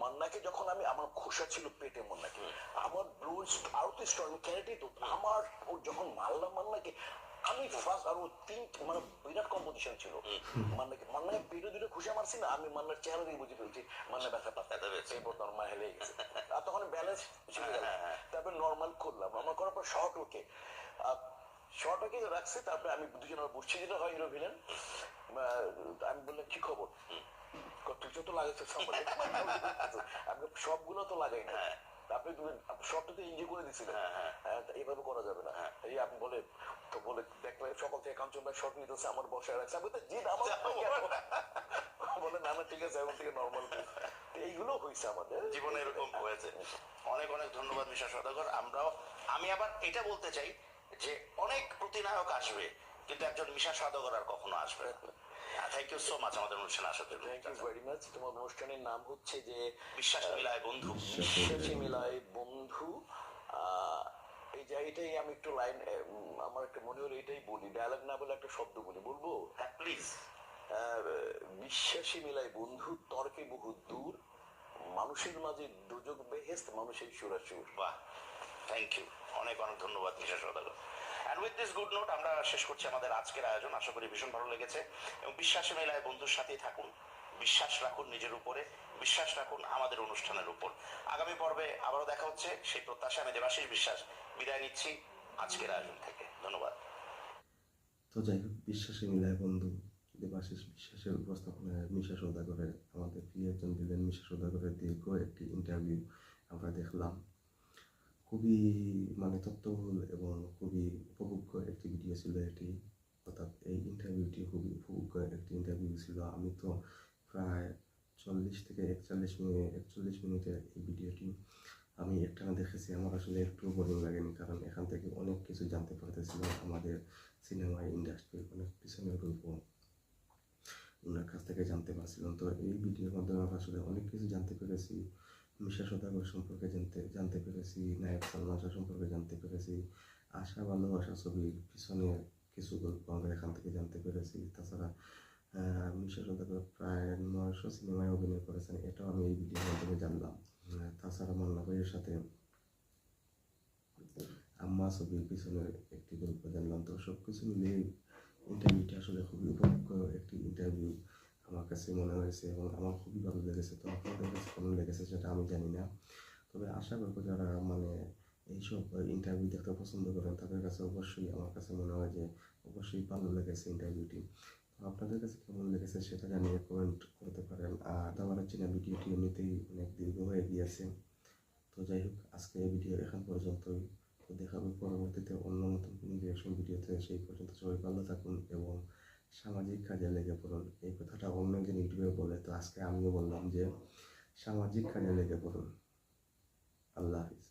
Speaker 3: মান্নাকে যখন আমি, আমার খোসা ছিল পেটে মান্নাকে, আমার ব্লড আরো তো স্ট্রং, ক্যারেটে তো আমার, ও যখন মারলাম মান্নাকে, আমি ফার্স্ট, আর ও মানে বিরাট কম্পিটিশন ছিল। মান্নাকে পেটে দুটো খুশা মারছি না, আমি মান্নার চেহারা দিয়ে বুঝে ফেলছি মান্না ব্যথা পাচ্ছে, এরপর নর্মাল হেলে গেছে। আর তখন ব্যালেন্স শিখে গেল। তারপর নর্মাল করলাম, আমার করার পর শর্ট ওকে, শর্ট ওকে রাখছে। তারপরে আমি দুজনের বসছি, যেটা হয় হিরো ভিলেন। আমি বললাম কি খবর, তুই তো লাগাইছো আমি সবগুলো তো লাগাই না, আপনি সবটা তো এনজয় করে দিচ্ছিলেন, এইভাবে করা যাবে না। এই আপনি বলে তো বলে দেখলে সকাল থেকে কাঞ্চন ভাই শর্ট নিতেছে, আমার বসায় রাখছে, আমি তো জিদ আমার বলে না না ঠিক আছে, এখন থেকে নর্মাল। এইগুলো হয়েছে আমাদের
Speaker 2: জীবনে, এরকম হয়েছে। অনেক অনেক ধন্যবাদ মিশা সওদাগর। আমি আবার এটা বলতে চাই যে অনেক প্রতিনায়ক আসবে, কিন্তু একজন মিশা সওদাগর আর কখনো আসবে না। থ্যাংক ইউ সো মাচ আমাদের অনুষ্ঠানে আসার জন্য।
Speaker 3: Thank you very much. তোমার অনুষ্ঠানের নাম হচ্ছে যে
Speaker 2: বিশ্বাস মিলায় বন্ধু।
Speaker 3: বিশ্বাসী মিলায় বন্ধু। এই যে এটাই আমি একটু লাইন, আমার একটা মনে হলো এটাই বলি, ডায়ালগ না বলে একটা শব্দ বলবো
Speaker 2: প্লিজ।
Speaker 3: বিশ্বাসী মিলায় বন্ধু, তর্কে বহু দূর, মানুষের মাঝে দুযোগ বেহেস্ত, মানুষের সুরাসুর।
Speaker 2: বাহ, থ্যাংক ইউ, অনেক অনেক ধন্যবাদ Misha Sawdagar. And with this good note আমরা শেষ করছি আমাদের আজকের আয়োজন। আশা করি ভীষণ ভালো লেগেছে, এবং বিশ্বাসে মেলায় বন্ধুর সাথেই থাকুন, বিশ্বাস রাখুন নিজের উপরে, বিশ্বাস রাখুন আমাদের অনুষ্ঠানের উপর। আগামী পর্বে আবারও দেখা হচ্ছে, সেই প্রত্যাশা আমি দেবাশিস বিশ্বাস বিদায় নিচ্ছি আজকের আয়োজন থেকে। ধন্যবাদ।
Speaker 1: তো যাই হোক, বিশ্বাসে মিলায় বন্ধু, দেবাশিস বিশ্বাসের উপস্থাপনায় মিশা সওদাগরের, আমাদের প্রিয় একজন ভিলেন মিশা সওদাগরের দীর্ঘ একটি ইন্টারভিউ আমরা দেখলাম। খুবই মানে তথ্যবহুল এবং খুবই উপভোগ্য একটি ভিডিও ছিল এটি, অর্থাৎ এই ইন্টারভিউটি খুবই উপভোগ্য একটি ইন্টারভিউ ছিল। আমি তো প্রায় 40 থেকে 41 মিনিটের এই ভিডিওটি আমি একটানা দেখেছি। আমার আসলে একটু বোরিং লাগেনি, কারণ এখান থেকে অনেক কিছু জানতে পারতেছিলাম, আমাদের সিনেমা ইন্ডাস্ট্রির অনেক পিছনের গল্প ওনার কাছ থেকে জানতে পারছিলাম। তো এই ভিডিওর মাধ্যমে আমরা আসলে অনেক কিছু জানতে পেরেছি, মিশা সওদাগর সম্পর্কে জানতে পেরেছি, নায়ক সালমান শাহ সম্পর্কে জানতে পেরেছি, আশা ভালোবাসা ছবির পিছনে কিছু গল্প আমরা এখান থেকে জানতে পেরেছি। তাছাড়া মিশা সওদাগর প্রায় 900 সিনেমায় অভিনয় করেছেন, এটাও আমি এই ভিডিওর মাধ্যমে জানলাম। তাছাড়া মান্না ভাইয়ের সাথে আম্মা ছবির পিছনে একটি গল্প জানলাম। তো সব কিছু মিলিয়ে ইন্টারভিউটি আসলে খুবই উপভোগ্য একটি ইন্টারভিউ আমার কাছে মনে হয়েছে, এবং আমার খুবই ভালো লেগেছে। তো আপনাদের কাছে কেমন লেগেছে সেটা আমি জানি না, তবে আশা করবো যারা মানে এইসব ইন্টারভিউ দেখতে পছন্দ করেন তাদের কাছে অবশ্যই, আমার কাছে মনে হয় যে অবশ্যই ভালো লেগেছে ইন্টারভিউটি। তো আপনাদের কাছে কেমন লেগেছে সেটা জানিয়ে কমেন্ট করতে পারেন। আর দাবারের চীনা ভিডিওটি এমনিতেই অনেক দীর্ঘ হয়ে গিয়েছে। তো যাই হোক, আজকে এই ভিডিও এখন পর্যন্তই। তো দেখাবে পরবর্তীতে অন্য নতুন কোনো রিয়াকশন ভিডিওতে। সেই পর্যন্ত সবাই ভালো থাকুন এবং সামাজিক কাজে লেগে পড়ুন। এই কথাটা অন্য একজন ইউটিউবে বলে, তো আজকে আমিও বললাম যে সামাজিক কাজে লেগে পড়ুন। আল্লাহ হাফিজ।